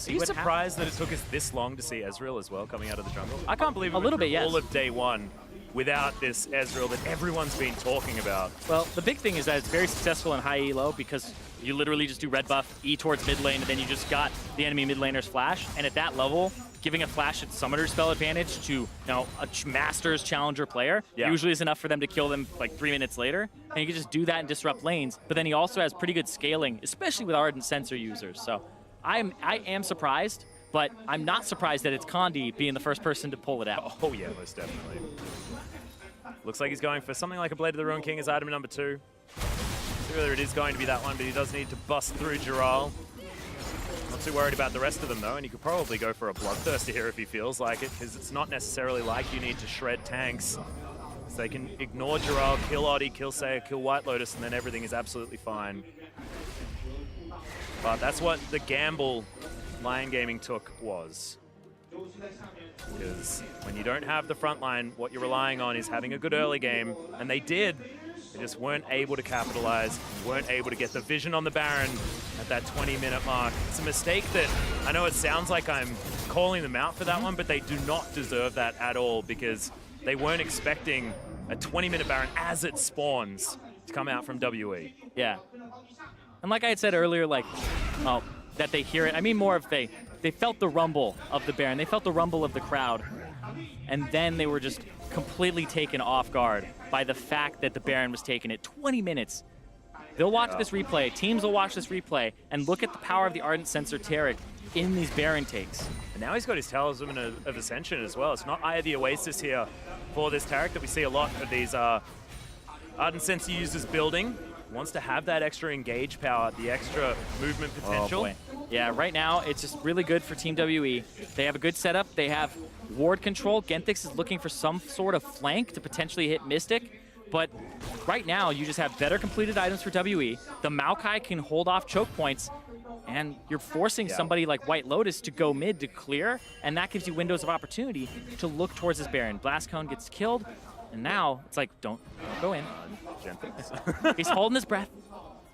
Are you surprised that it took us this long to see Ezreal as well coming out of the jungle? I can't believe it A little bit, through yes. all of day one without this Ezreal that everyone's been talking about. Well, the big thing is that it's very successful in high elo because you literally just do red buff, E towards mid lane, and then you just got the enemy mid laner's flash. And at that level, giving a flash at summoner spell advantage to a Masters Challenger player usually is enough for them to kill them like 3 minutes later. And you can just do that and disrupt lanes. But then he also has pretty good scaling, especially with Ardent Sensor users. So I am surprised, but I'm not surprised that it's Condi being the first person to pull it out. Oh yeah, most definitely. Looks like he's going for something like a Blade of the Ruined King as item number 2. See whether it is going to be that one, but he does need to bust through Jirall. Not too worried about the rest of them though, and he could probably go for a Bloodthirster here if he feels like it, because it's not necessarily like you need to shred tanks. So they can ignore Jirall, kill Oddie, kill Seiya, kill WhiteLotus, and then everything is absolutely fine. But that's what the gamble Lyon Gaming took was. Because when you don't have the front line, what you're relying on is having a good early game, and they did. They just weren't able to capitalize, weren't able to get the vision on the Baron at that 20-minute mark. It's a mistake that I know it sounds like I'm calling them out for that one, but they do not deserve that at all because they weren't expecting a 20-minute Baron as it spawns to come out from WE. Yeah. And like I had said earlier, like, well, that they hear it, I mean more of they felt the rumble of the Baron. They felt the rumble of the crowd. And then they were just completely taken off guard by the fact that the Baron was taken at 20 minutes. They'll watch this replay, teams will watch this replay, and look at the power of the Ardent Sensor Taric in these Baron takes. And now he's got his Talisman of Ascension as well. It's not Eye of the Oasis here for this Taric that we see a lot of these Ardent Sensor users building. Wants to have that extra engage power, the extra movement potential. Oh boy. Yeah, right now it's just really good for Team WE. They have a good setup. They have ward control. Genthix is looking for some sort of flank to potentially hit Mystic. But right now you just have better completed items for WE. The Maokai can hold off choke points. And you're forcing somebody like WhiteLotus to go mid to clear. And that gives you windows of opportunity to look towards this Baron. Blast Cone gets killed. And now it's like, don't go in. Genthix. He's holding his breath.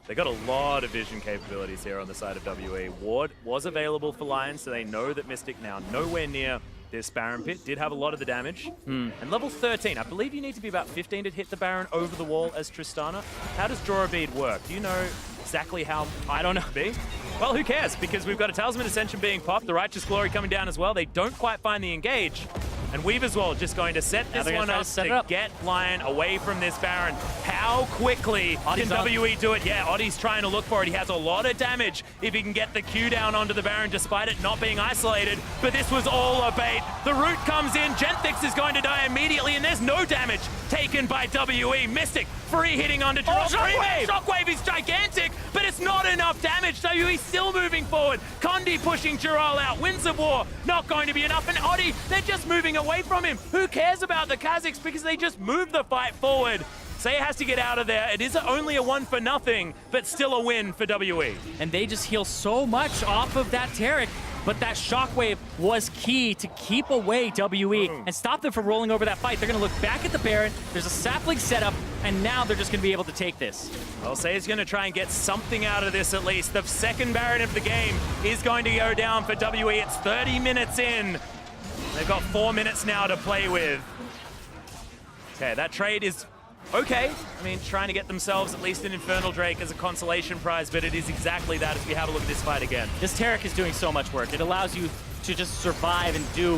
They got a lot of vision capabilities here on the side of WE. Ward was available for Lyon, so they know that Mystic now nowhere near this Baron pit. Did have a lot of the damage. And level 13, I believe you need to be about 15 to hit the Baron over the wall as Tristana. How does Draw a Bead work? Do you know exactly how? I don't know. Well, who cares? Because we've got a Talisman Ascension being popped, the Righteous Glory coming down as well. They don't quite find the engage. And Weave as well, just going to set this one up to get Lyon away from this Baron. How quickly can WE do it? Yeah, Oddie's trying to look for it. He has a lot of damage if he can get the Q down onto the Baron, despite it not being isolated. But this was all a bait. The root comes in. Genthix is going to die immediately, and there's no damage taken by WE. Mystic, free hitting onto Jirall. Shockwave is gigantic, but it's not enough damage. WE still moving forward. Condi pushing Jirall out. Winds of War, not going to be enough. And Oddie, they're just moving away from him. Who cares about the Kha'Zix because they just move the fight forward. Seiya has to get out of there. It is only a 1-0, but still a win for WE. And they just heal so much off of that Taric, but that Shockwave was key to keep away WE and stop them from rolling over that fight. They're going to look back at the Baron. There's a sapling setup, and now they're just going to be able to take this. Well, Seiya's going to try and get something out of this at least. The second Baron of the game is going to go down for WE. It's 30 minutes in. They've got 4 minutes now to play with. Okay, that trade is okay. I mean, trying to get themselves at least an Infernal Drake as a consolation prize, but it is exactly that as we have a look at this fight again. This Taric is doing so much work. It allows you to just survive and do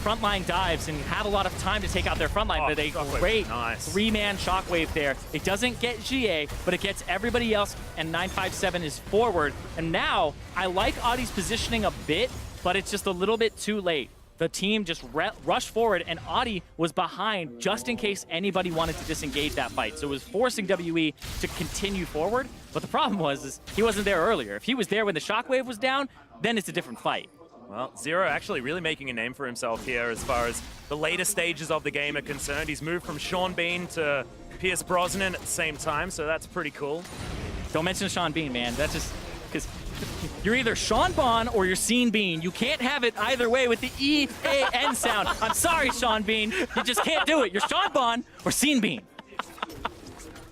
frontline dives and have a lot of time to take out their frontline with a great three-man shockwave there. It doesn't get xiye, but it gets everybody else, and 957 is forward. And now, I like Oddie's positioning a bit, but it's just a little bit too late. The team just rushed forward, and Oddie was behind just in case anybody wanted to disengage that fight. So it was forcing WE to continue forward, but the problem was he wasn't there earlier. If he was there when the shockwave was down, then it's a different fight. Well, Zero actually really making a name for himself here as far as the later stages of the game are concerned. He's moved from Sean Bean to Pierce Brosnan at the same time, so that's pretty cool. Don't mention Sean Bean, man. That's just because you're either Sean Bon or you're Scene Bean. You can't have it either way with the E-A-N sound. I'm sorry, Sean Bean. You just can't do it. You're Sean Bon or Scene Bean.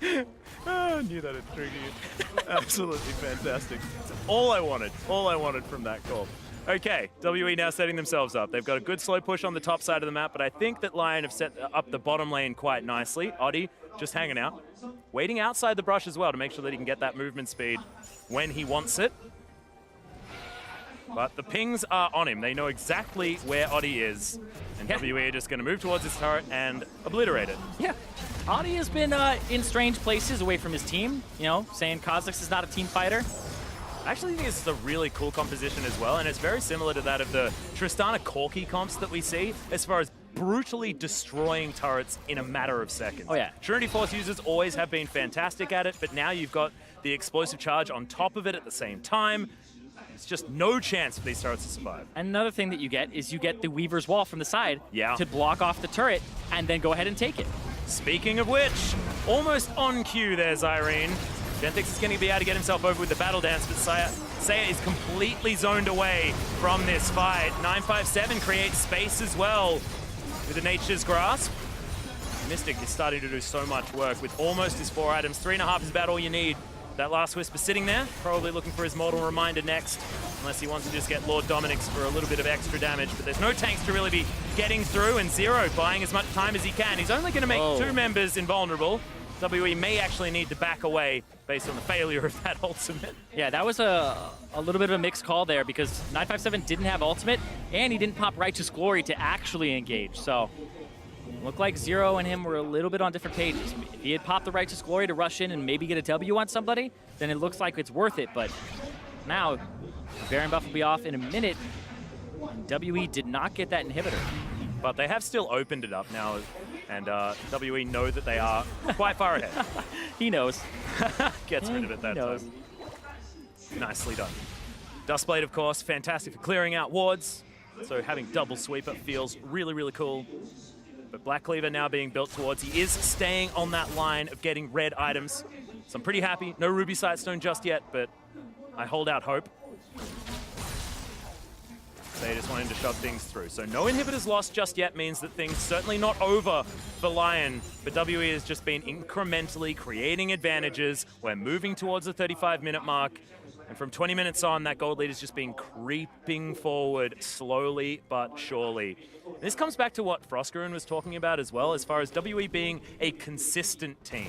I knew that would trigger you. Absolutely fantastic. That's all I wanted from that call. Okay, WE now setting themselves up. They've got a good slow push on the top side of the map, but I think that Lyon have set up the bottom lane quite nicely. Oddie just hanging out, waiting outside the brush as well to make sure that he can get that movement speed when he wants it. But the pings are on him. They know exactly where Oddie is. And WE are just going to move towards his turret and obliterate it. Yeah. Oddie has been in strange places away from his team, you know, saying Kha'Zix is not a team fighter. I actually think it's a really cool composition as well, and it's very similar to that of the Tristana Corki comps that we see as far as brutally destroying turrets in a matter of seconds. Oh yeah. Trinity Force users always have been fantastic at it, but now you've got the explosive charge on top of it at the same time. It's just no chance for these turrets to survive. Another thing that you get is you get the Weaver's Wall from the side to block off the turret and then go ahead and take it. Speaking of which, almost on cue there, Zyrene. Genthix is going to be able to get himself over with the battle dance, but Seiya is completely zoned away from this fight. 957 creates space as well with the Nature's Grasp. Mystic is starting to do so much work with almost his 4 items. 3.5 is about all you need. That last Whisper sitting there, probably looking for his Mortal Reminder next, unless he wants to just get Lord Dominic's for a little bit of extra damage. But there's no tanks to really be getting through, and Zero buying as much time as he can. He's only going to make 2 members invulnerable. WE may actually need to back away based on the failure of that ultimate. Yeah, that was a little bit of a mixed call there because 957 didn't have ultimate and he didn't pop Righteous Glory to actually engage. So looked like Zero and him were a little bit on different pages. If he had popped the Righteous Glory to rush in and maybe get a W on somebody, then it looks like it's worth it. But now, Baron buff will be off in a minute. And WE did not get that inhibitor. But they have still opened it up now, and WE know that they are quite far ahead. He knows. Gets rid of it that time. Nicely done. Dustblade, of course, fantastic for clearing out wards. So having double sweeper feels really, really cool. But Black Cleaver now being built towards. He is staying on that line of getting red items. So I'm pretty happy. No Ruby Sightstone just yet, but I hold out hope. They just wanted to shove things through. So no inhibitors lost just yet means that things certainly not over for Lyon, but WE has just been incrementally creating advantages. We're moving towards the 35-minute mark, and from 20 minutes on, that gold lead has just been creeping forward slowly but surely. This comes back to what Froskurun was talking about as well, as far as WE being a consistent team.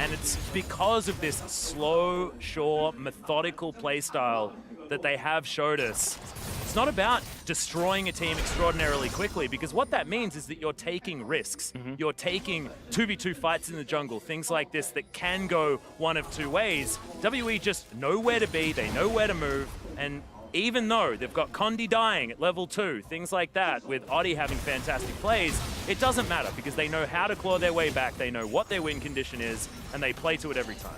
And it's because of this slow, sure, methodical playstyle that they have showed us. It's not about destroying a team extraordinarily quickly, because what that means is that you're taking risks. You're taking 2v2 fights in the jungle, things like this that can go one of 2 ways. WE just know where to be, they know where to move, and even though they've got Condi dying at level 2, things like that, with Oddie having fantastic plays, it doesn't matter because they know how to claw their way back, they know what their win condition is, and they play to it every time.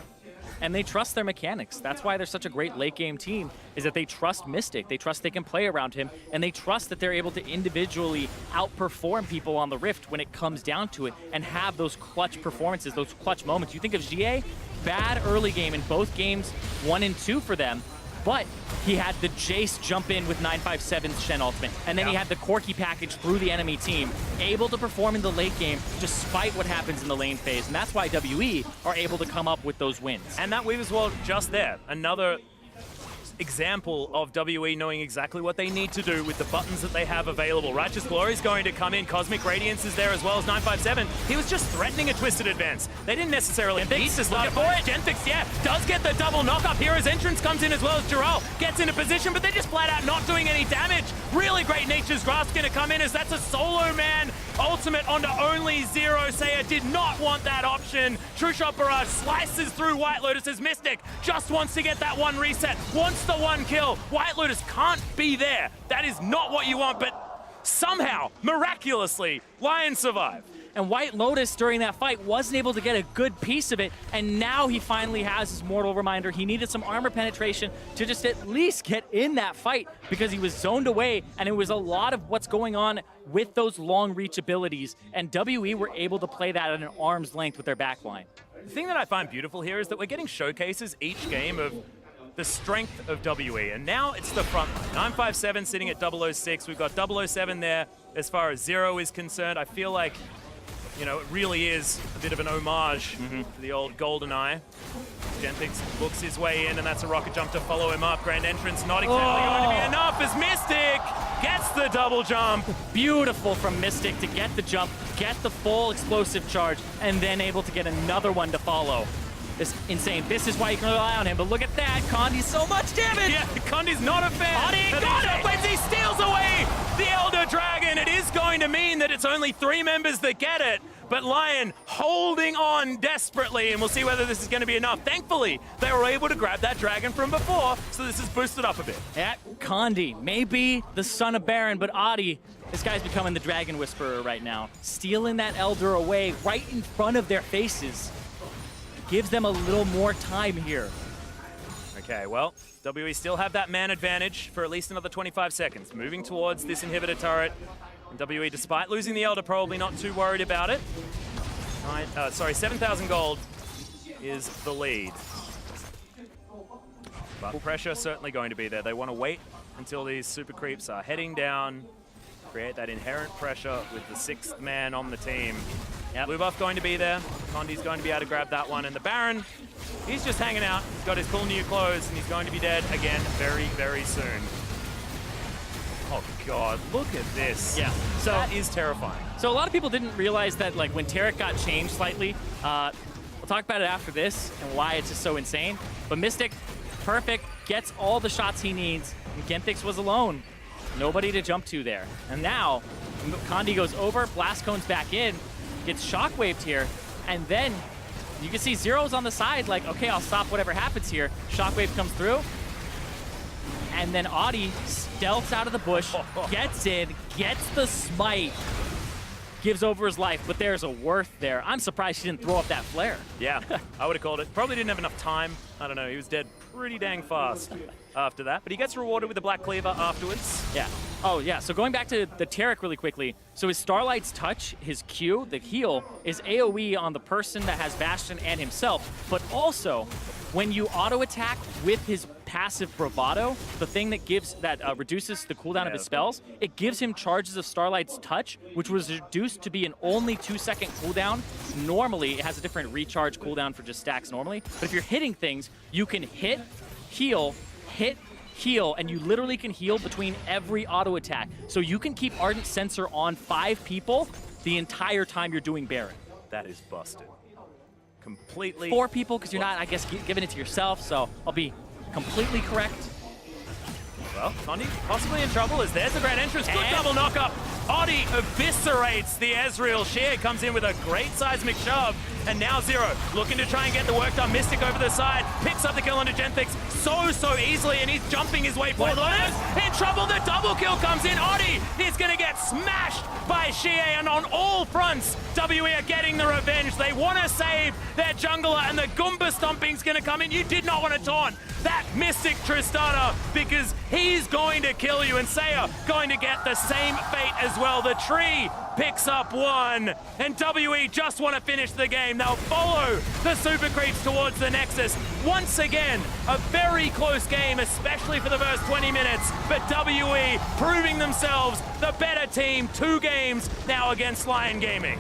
And they trust their mechanics. That's why they're such a great late game team, is that they trust Mystic. They trust they can play around him, and they trust that they're able to individually outperform people on the Rift when it comes down to it and have those clutch performances, those clutch moments. You think of xiye, bad early game in both games 1 and 2 for them, but he had the Jace jump in with 957's Shen ultimate, and then he had the Corki package through the enemy team, able to perform in the late game despite what happens in the lane phase, and that's why WE are able to come up with those wins. And that Weaver's Wall just there, another example of WE knowing exactly what they need to do with the buttons that they have available. Righteous Glory is going to come in. Cosmic Radiance is there as well as 957. He was just threatening a twisted advance. They didn't necessarily need to start for it. Genthix, yeah, does get the double knock-up. Hero's Entrance comes in as well as Jirall gets into position, but they're just flat out not doing any damage. Really great Nature's Grasp going to come in as that's a solo man. Ultimate onto only zero. Seiya did not want that option. True Shot Barrage slices through WhiteLotus as Mystic just wants to get that one reset, wants the one kill. WhiteLotus can't be there. That is not what you want, but somehow, miraculously, Lyon survived. And WhiteLotus during that fight wasn't able to get a good piece of it, and now he finally has his mortal reminder. He needed some armor penetration to just at least get in that fight because he was zoned away, and it was a lot of what's going on with those long reach abilities, and WE were able to play that at an arm's length with their backline. The thing that I find beautiful here is that we're getting showcases each game of the strength of WE, and now it's the front line. 957 sitting at 006. We've got 007 there as far as Zero is concerned. I feel like, you know, it really is a bit of an homage to the old GoldenEye. Genthix books his way in, and that's a rocket jump to follow him up. Grand Entrance not exactly going to be enough as Mystic gets the double jump. Beautiful from Mystic to get the jump, get the full explosive charge, and then able to get another one to follow. It's insane. This is why you can rely on him, but look at that. Condi's so much damage. Yeah, Condi's not a fan. Oddie got it! When he steals away the Elder Dragon, it is going to mean that it's only 3 members that get it, but Lyon holding on desperately, and we'll see whether this is going to be enough. Thankfully, they were able to grab that dragon from before, so this is boosted up a bit. Yeah, Condi, maybe the son of Baron, but Oddie, this guy's becoming the Dragon Whisperer right now. Stealing that Elder away right in front of their faces. Gives them a little more time here. Okay, well, WE still have that man advantage for at least another 25 seconds. Moving towards this inhibitor turret. And WE, despite losing the Elder, probably not too worried about it. 7,000 gold is the lead. But pressure certainly going to be there. They want to wait until these super creeps are heading down, create that inherent pressure with the 6th man on the team. Yep. Blue buff going to be there. Condi's going to be able to grab that one. And the Baron, he's just hanging out. He's got his cool new clothes, and he's going to be dead again very, very soon. Oh, God, look at this. Yeah. So that is terrifying. So a lot of people didn't realize that, like, when Taric got changed slightly, we'll talk about it after this and why it's just so insane. But Mystic, perfect, gets all the shots he needs, and Genthix was alone. Nobody to jump to there. And now, Condi goes over, Blast Cone's back in, gets shockwaved here, and then you can see Zero's on the side like, okay, I'll stop whatever happens here. Shockwave comes through, and then Oddie stealths out of the bush, gets in, gets the smite, gives over his life, but there's a worth there. I'm surprised she didn't throw up that flare. Yeah, I would have called it. Probably didn't have enough time. I don't know, he was dead pretty dang fast after that, but he gets rewarded with the Black Cleaver afterwards. Yeah. Oh, yeah. So going back to the Taric really quickly. So his Starlight's Touch, his Q, the heal, is AoE on the person that has Bastion and himself. But also, when you auto-attack with his passive Bravado, the thing that reduces the cooldown of his spells, it gives him charges of Starlight's Touch, which was reduced to be an only 2-second cooldown. Normally, it has a different recharge cooldown for just stacks normally. But if you're hitting things, you can hit, heal, and you literally can heal between every auto attack. So you can keep Ardent Sensor on 5 people the entire time you're doing Baron. That is busted. Completely. 4 people, because you're not, I guess, giving it to yourself, so I'll be completely correct. Well, Condi possibly in trouble as there's the Grand Entrance. Good double knock-up. Oddie eviscerates the Ezreal. Xiye comes in with a great seismic shove. And now Zero looking to try and get the work done. Mystic over the side, picks up the kill onto Genthix so easily, and he's jumping his way forward. In trouble, the double kill comes in. Oddie is going to get smashed by Xiye, and on all fronts, WE are getting the revenge. They want to save their jungler, and the Goomba stomping's going to come in. You did not want to taunt that Mystic Tristana because he's going to kill you, and Seiya going to get the same fate as well. The tree picks up 1, and WE just want to finish the game. They'll follow the super creeps towards the Nexus. Once again, a very close game, especially for the first 20 minutes, but WE proving themselves the better team. 2 games now against Lyon Gaming.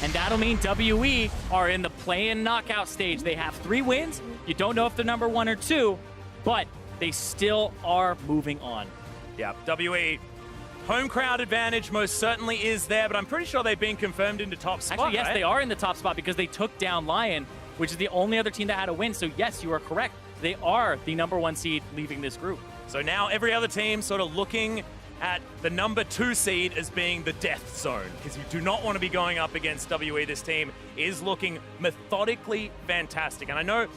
And that'll mean WE are in the play-in knockout stage. They have 3 wins. You don't know if they're number 1 or 2, but they still are moving on. Yeah, WE. Home crowd advantage most certainly is there, but I'm pretty sure they've been confirmed into top spot. Actually, yes, right? they are in the top spot because they took down Lyon, which is the only other team that had a win. So yes, you are correct. They are the #1 seed leaving this group. So now every other team sort of looking at the #2 seed as being the death zone, because you do not want to be going up against WE. This team is looking methodically fantastic. And I know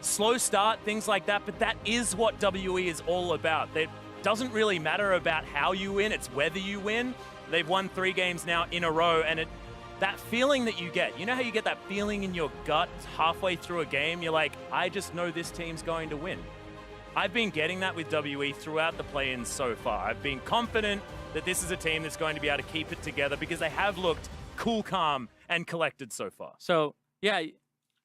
slow start, things like that, but that is what WE is all about. It doesn't really matter about how you win, it's whether you win. They've won 3 games now in a row, and that feeling that you get, you know how you get that feeling in your gut halfway through a game? You're like, I just know this team's going to win. I've been getting that with WE throughout the play-ins so far. I've been confident that this is a team that's going to be able to keep it together because they have looked cool, calm, and collected so far. So, yeah,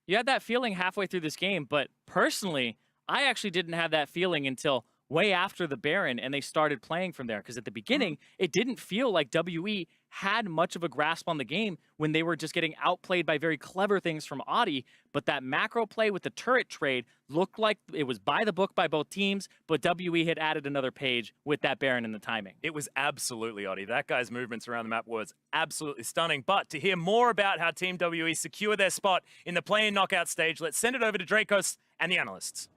you had that feeling halfway through this game, but personally, I actually didn't have that feeling until way after the Baron, and they started playing from there. Because at the beginning, it didn't feel like WE had much of a grasp on the game when they were just getting outplayed by very clever things from Oddie. But that macro play with the turret trade looked like it was by the book by both teams, but WE had added another page with that Baron and the timing. It was absolutely Oddie. That guy's movements around the map was absolutely stunning. But to hear more about how Team WE secure their spot in the play-in knockout stage, let's send it over to Dracos and the analysts.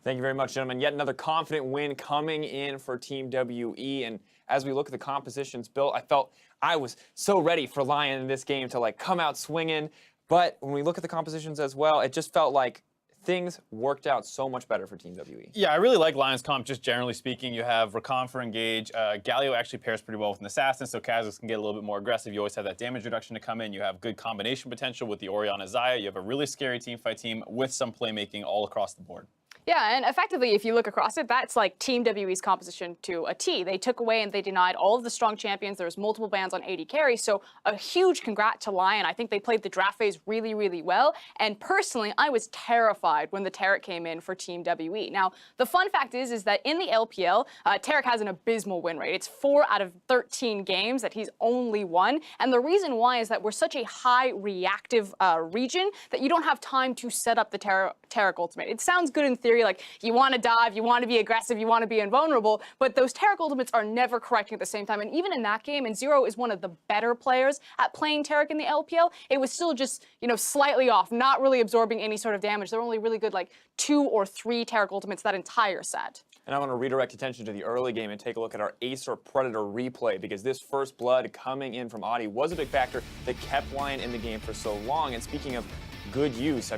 Thank you very much, gentlemen. Yet another confident win coming in for Team WE. And as we look at the compositions built, I felt I was so ready for Lyon in this game to come out swinging. But when we look at the compositions as well, it just felt like things worked out so much better for Team WE. Yeah, I really like Lyon's comp, just generally speaking. You have Rakan for engage. Galio actually pairs pretty well with an assassin, so Kha'Zix can get a little bit more aggressive. You always have that damage reduction to come in. You have good combination potential with the Orianna Xayah. You have a really scary teamfight team with some playmaking all across the board. Yeah, and effectively, if you look across it, that's like Team WE's composition to a T. They took away and they denied all of the strong champions. There was multiple bans on AD carry, so a huge congrats to Lyon. I think they played the draft phase really, really well. And personally, I was terrified when the Taric came in for Team WE. Now, the fun fact is that in the LPL, Taric has an abysmal win rate. It's 4 out of 13 games that he's only won. And the reason why is that we're such a high reactive region that you don't have time to set up the Taric ultimate. It sounds good in theory, like you want to dive, you want to be aggressive, you want to be invulnerable, but those Taric ultimates are never correcting at the same time. And even in that game, and Zero is one of the better players at playing Taric in the LPL, it was still just, slightly off, not really absorbing any sort of damage. They're only really good 2 or 3 Taric ultimates that entire set. And I want to redirect attention to the early game and take a look at our Ace or Predator replay, because this first blood coming in from Oddie was a big factor that kept Lyon in the game for so long. And speaking of good use,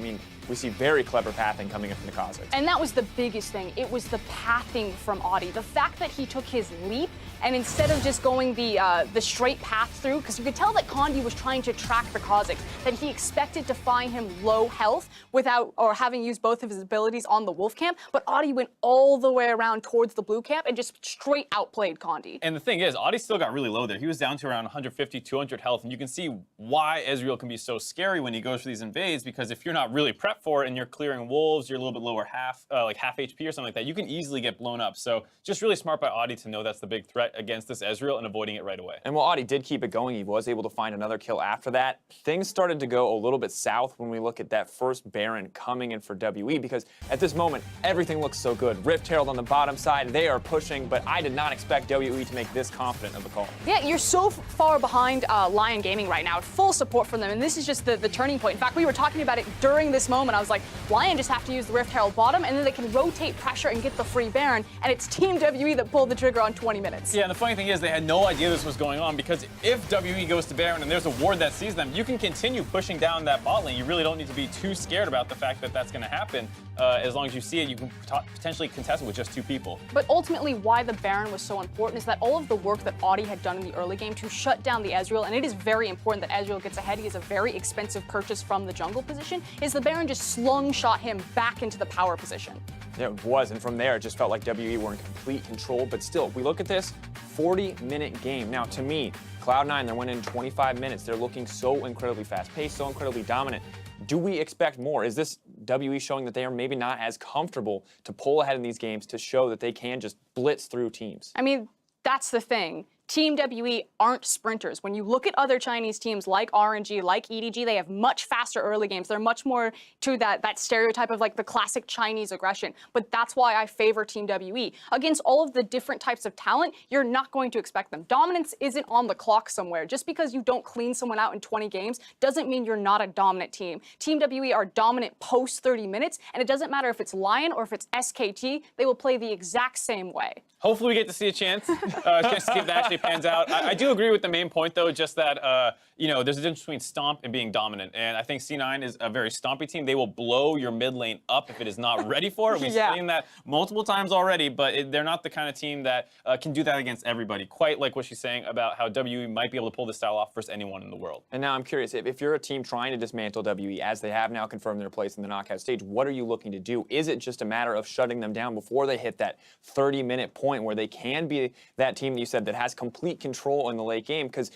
we see very clever pathing coming in from the Kha'Zix. And that was the biggest thing. It was the pathing from Oddie. The fact that he took his leap and instead of just going the straight path through, because you could tell that Condi was trying to track the Kha'Zix, that he expected to find him low health without or having used both of his abilities on the Wolf camp, but Oddie went all the way around towards the blue camp and just straight outplayed Condi. And the thing is, Oddie still got really low there. He was down to around 150, 200 health, and you can see why Ezreal can be so scary when he goes for these invades, because if you're not really prepped for it and you're clearing wolves, you're a little bit lower half HP or something like that, you can easily get blown up. So just really smart by Oddie to know that's the big threat against this Ezreal and avoiding it right away. And while Oddie did keep it going, he was able to find another kill after that. Things started to go a little bit south when we look at that first Baron coming in for WE, because at this moment, everything looks so good. Rift Herald on the bottom side, they are pushing, but I did not expect WE to make this confident of a call. Yeah, you're so far behind Lyon Gaming right now. Full support from them, and this is just the turning point. In fact, we were talking about it during this moment. I was like, Lyon just have to use the Rift Herald bottom, and then they can rotate pressure and get the free Baron, and it's Team WE that pulled the trigger on 20 minutes. Yeah, and the funny thing is they had no idea this was going on, because if WE goes to Baron and there's a ward that sees them, you can continue pushing down that bot lane. You really don't need to be too scared about the fact that that's going to happen. As long as you see it, you can potentially contest it with just 2 people. But ultimately, why the Baron was so important is that all of the work that Oddie had done in the early game to shut down the Ezreal, and it is very important that Ezreal gets ahead. He is a very expensive purchase from the jungle position, is the Baron just slung-shot him back into the power position. Yeah, it was, and from there, it just felt like WE were in complete control. But still, we look at this 40-minute game. Now, to me, Cloud9, they're winning in 25 minutes. They're looking so incredibly fast-paced, so incredibly dominant. Do we expect more? Is this WE showing that they are maybe not as comfortable to pull ahead in these games to show that they can just blitz through teams? I mean, that's the thing. Team WE aren't sprinters. When you look at other Chinese teams like RNG, like EDG, they have much faster early games. They're much more to that stereotype of like the classic Chinese aggression. But that's why I favor Team WE. Against all of the different types of talent, you're not going to expect them. Dominance isn't on the clock somewhere. Just because you don't clean someone out in 20 games doesn't mean you're not a dominant team. Team WE are dominant post 30 minutes, and it doesn't matter if it's Lyon or if it's SKT, they will play the exact same way. Hopefully we get to see a chance to see if that actually pans out. I do agree with the main point, though, just that, you know, there's a difference between stomp and being dominant. And I think C9 is a very stompy team. They will blow your mid lane up if it is not ready for it. We've seen that multiple times already, but they're not the kind of team that can do that against everybody. Quite like what she's saying about how WE might be able to pull this style off versus anyone in the world. And now I'm curious, if you're a team trying to dismantle WE, as they have now confirmed their place in the knockout stage, what are you looking to do? Is it just a matter of shutting them down before they hit that 30-minute point where they can be that team that you said that has complete control in the late game? Because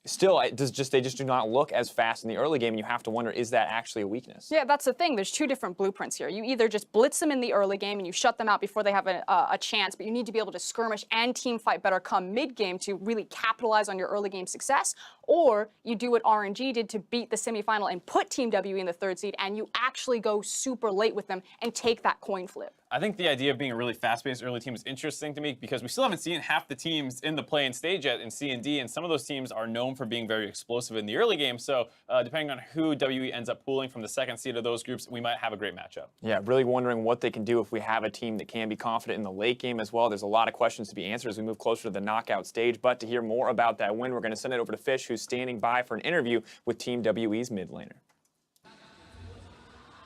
still, they just do not look as fast in the early game, and you have to wonder, is that actually a weakness? Yeah, that's the thing. There's two different blueprints here. You either just blitz them in the early game and you shut them out before they have a chance, but you need to be able to skirmish and team fight better come mid-game to really capitalize on your early game success, or you do what RNG did to beat the semifinal and put Team WE in the 3rd seed, and you actually go super late with them and take that coin flip. I think the idea of being a really fast-paced early team is interesting to me because we still haven't seen half the teams in the play-in stage yet in C and D, and some of those teams are known for being very explosive in the early game. So depending on who WE ends up pooling from the 2nd seed of those groups, we might have a great matchup. Yeah, really wondering what they can do if we have a team that can be confident in the late game as well. There's a lot of questions to be answered as we move closer to the knockout stage. But to hear more about that win, we're going to send it over to Fish, who's standing by for an interview with Team WE's mid laner.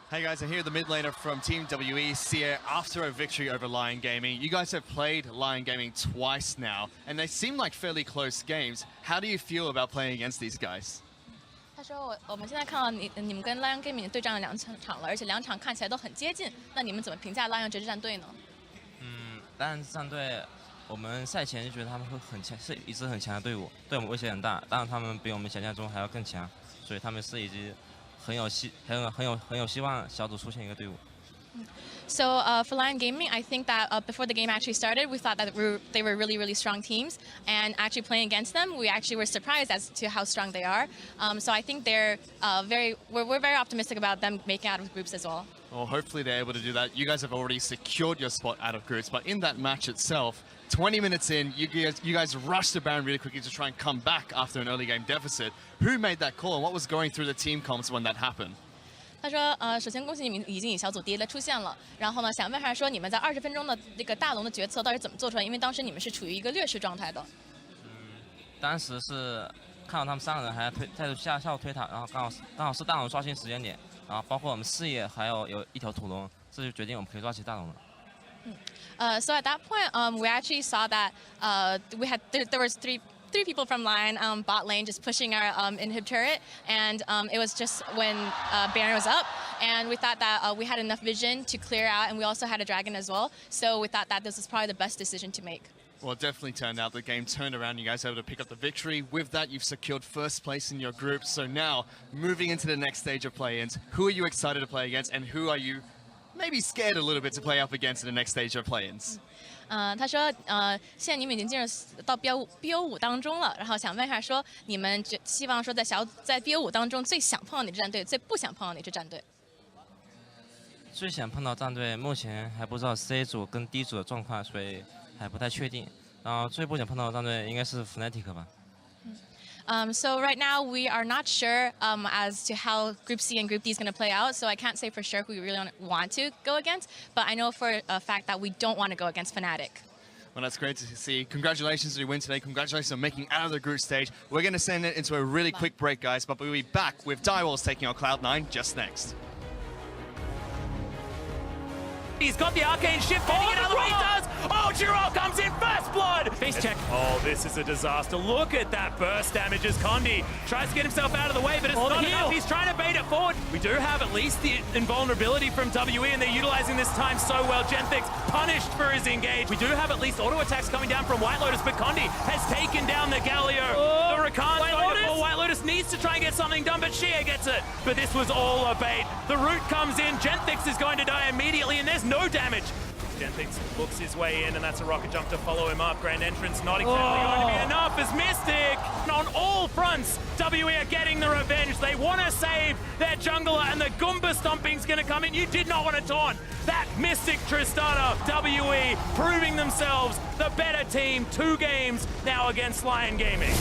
Hey guys, I'm here, the mid laner from Team WE, Seiya, after a victory over Lyon Gaming. You guys have played Lyon Gaming twice now, and they seem like fairly close games. How do you feel about playing against these guys? 他说我们现在看到你们跟 Lyon Gaming 对战了2场了，而且2场看起来都很接近。那你们怎么评价 Lyon 这支战队呢？当然战队我们赛前就觉得他们会很强，是一支很强的队伍，对我们威胁很大。当然他们比我们想象中还要更强，所以他们是一支很有希望小组出现一个队伍。So for Lyon Gaming, I think that before the game actually started, we thought that they were really, really strong teams. And actually playing against them, we actually were surprised as to how strong they are. So I think they're we're very optimistic about them making out of groups as well. Well, hopefully they're able to do that. You guys have already secured your spot out of groups, but in that match itself, 20 minutes in, you guys rushed the Baron really quickly to try and come back after an early game deficit. Who made that call, and what was going through the team comms when that happened? 他说首先恭喜你们已经以小组第一的出现了。然后呢，想问一下说你们在20分钟的这个大龙的决策到底怎么做出来？因为当时你们是处于一个劣势状态的。当时是看到他们3个人还在下路推塔，然后刚好是大龙刷新时间点，然后包括我们视野还有一条土龙，这就决定我们可以抓起大龙了。So at that point, we actually saw that there was three people from Lyon bot lane just pushing our inhib turret, and it was just when Baron was up, and we thought that we had enough vision to clear out, and we also had a dragon as well, so we thought that this was probably the best decision to make. Well, it definitely turned out the game turned around. You guys were able to pick up the victory. With that, you've secured 1st place in your group. So now, moving into the next stage of play-ins, who are you excited to play against, and who are you maybe scared a little bit to play up against in the next stage of play-ins? 他说现在你们已经进入到 BO5 当中了，然后想问一下说你们希望说在BO5 当中最想碰到哪支战队，最不想碰到哪支战队？最想碰到战队目前还不知道 C 组跟 D 组的状况，所以还不太确定。然后最不想碰到的战队应该是 Fnatic 吧。So right now we are not sure as to how Group C and Group D is going to play out. So I can't say for sure who we really want to go against, but I know for a fact that we don't want to go against Fnatic. Well, that's great to see. Congratulations on your win today. Congratulations on making out of the group stage. We're going to send it into a really quick break, guys, but we'll be back with Direwolves taking on Cloud9 just next. He's got the arcane shift heading in, other way he does. Oh, Jirall comes in, first blood. Face check. Oh, this is a disaster. Look at that burst damage as Condi tries to get himself out of the way, but it's not enough. He's trying to bait it forward. We do have at least the invulnerability from WE, and they're utilizing this time so well. Genthix punished for his engage. We do have at least auto attacks coming down from WhiteLotus, but Condi has taken down the Galio. The Rakan WhiteLotus needs to try and get something done, but xiye gets it. But this was all a bait. The root comes in. Genthix is going to die immediately, and there's no damage. Genthix books his way in, and that's a rocket jump to follow him up. Grand entrance not exactly going to be enough as Mystic, on all fronts, WE are getting the revenge. They want to save their jungler, and the Goomba stomping's going to come in. You did not want to taunt that Mystic Tristana. WE proving themselves the better team. 2 games now against Lyon Gaming.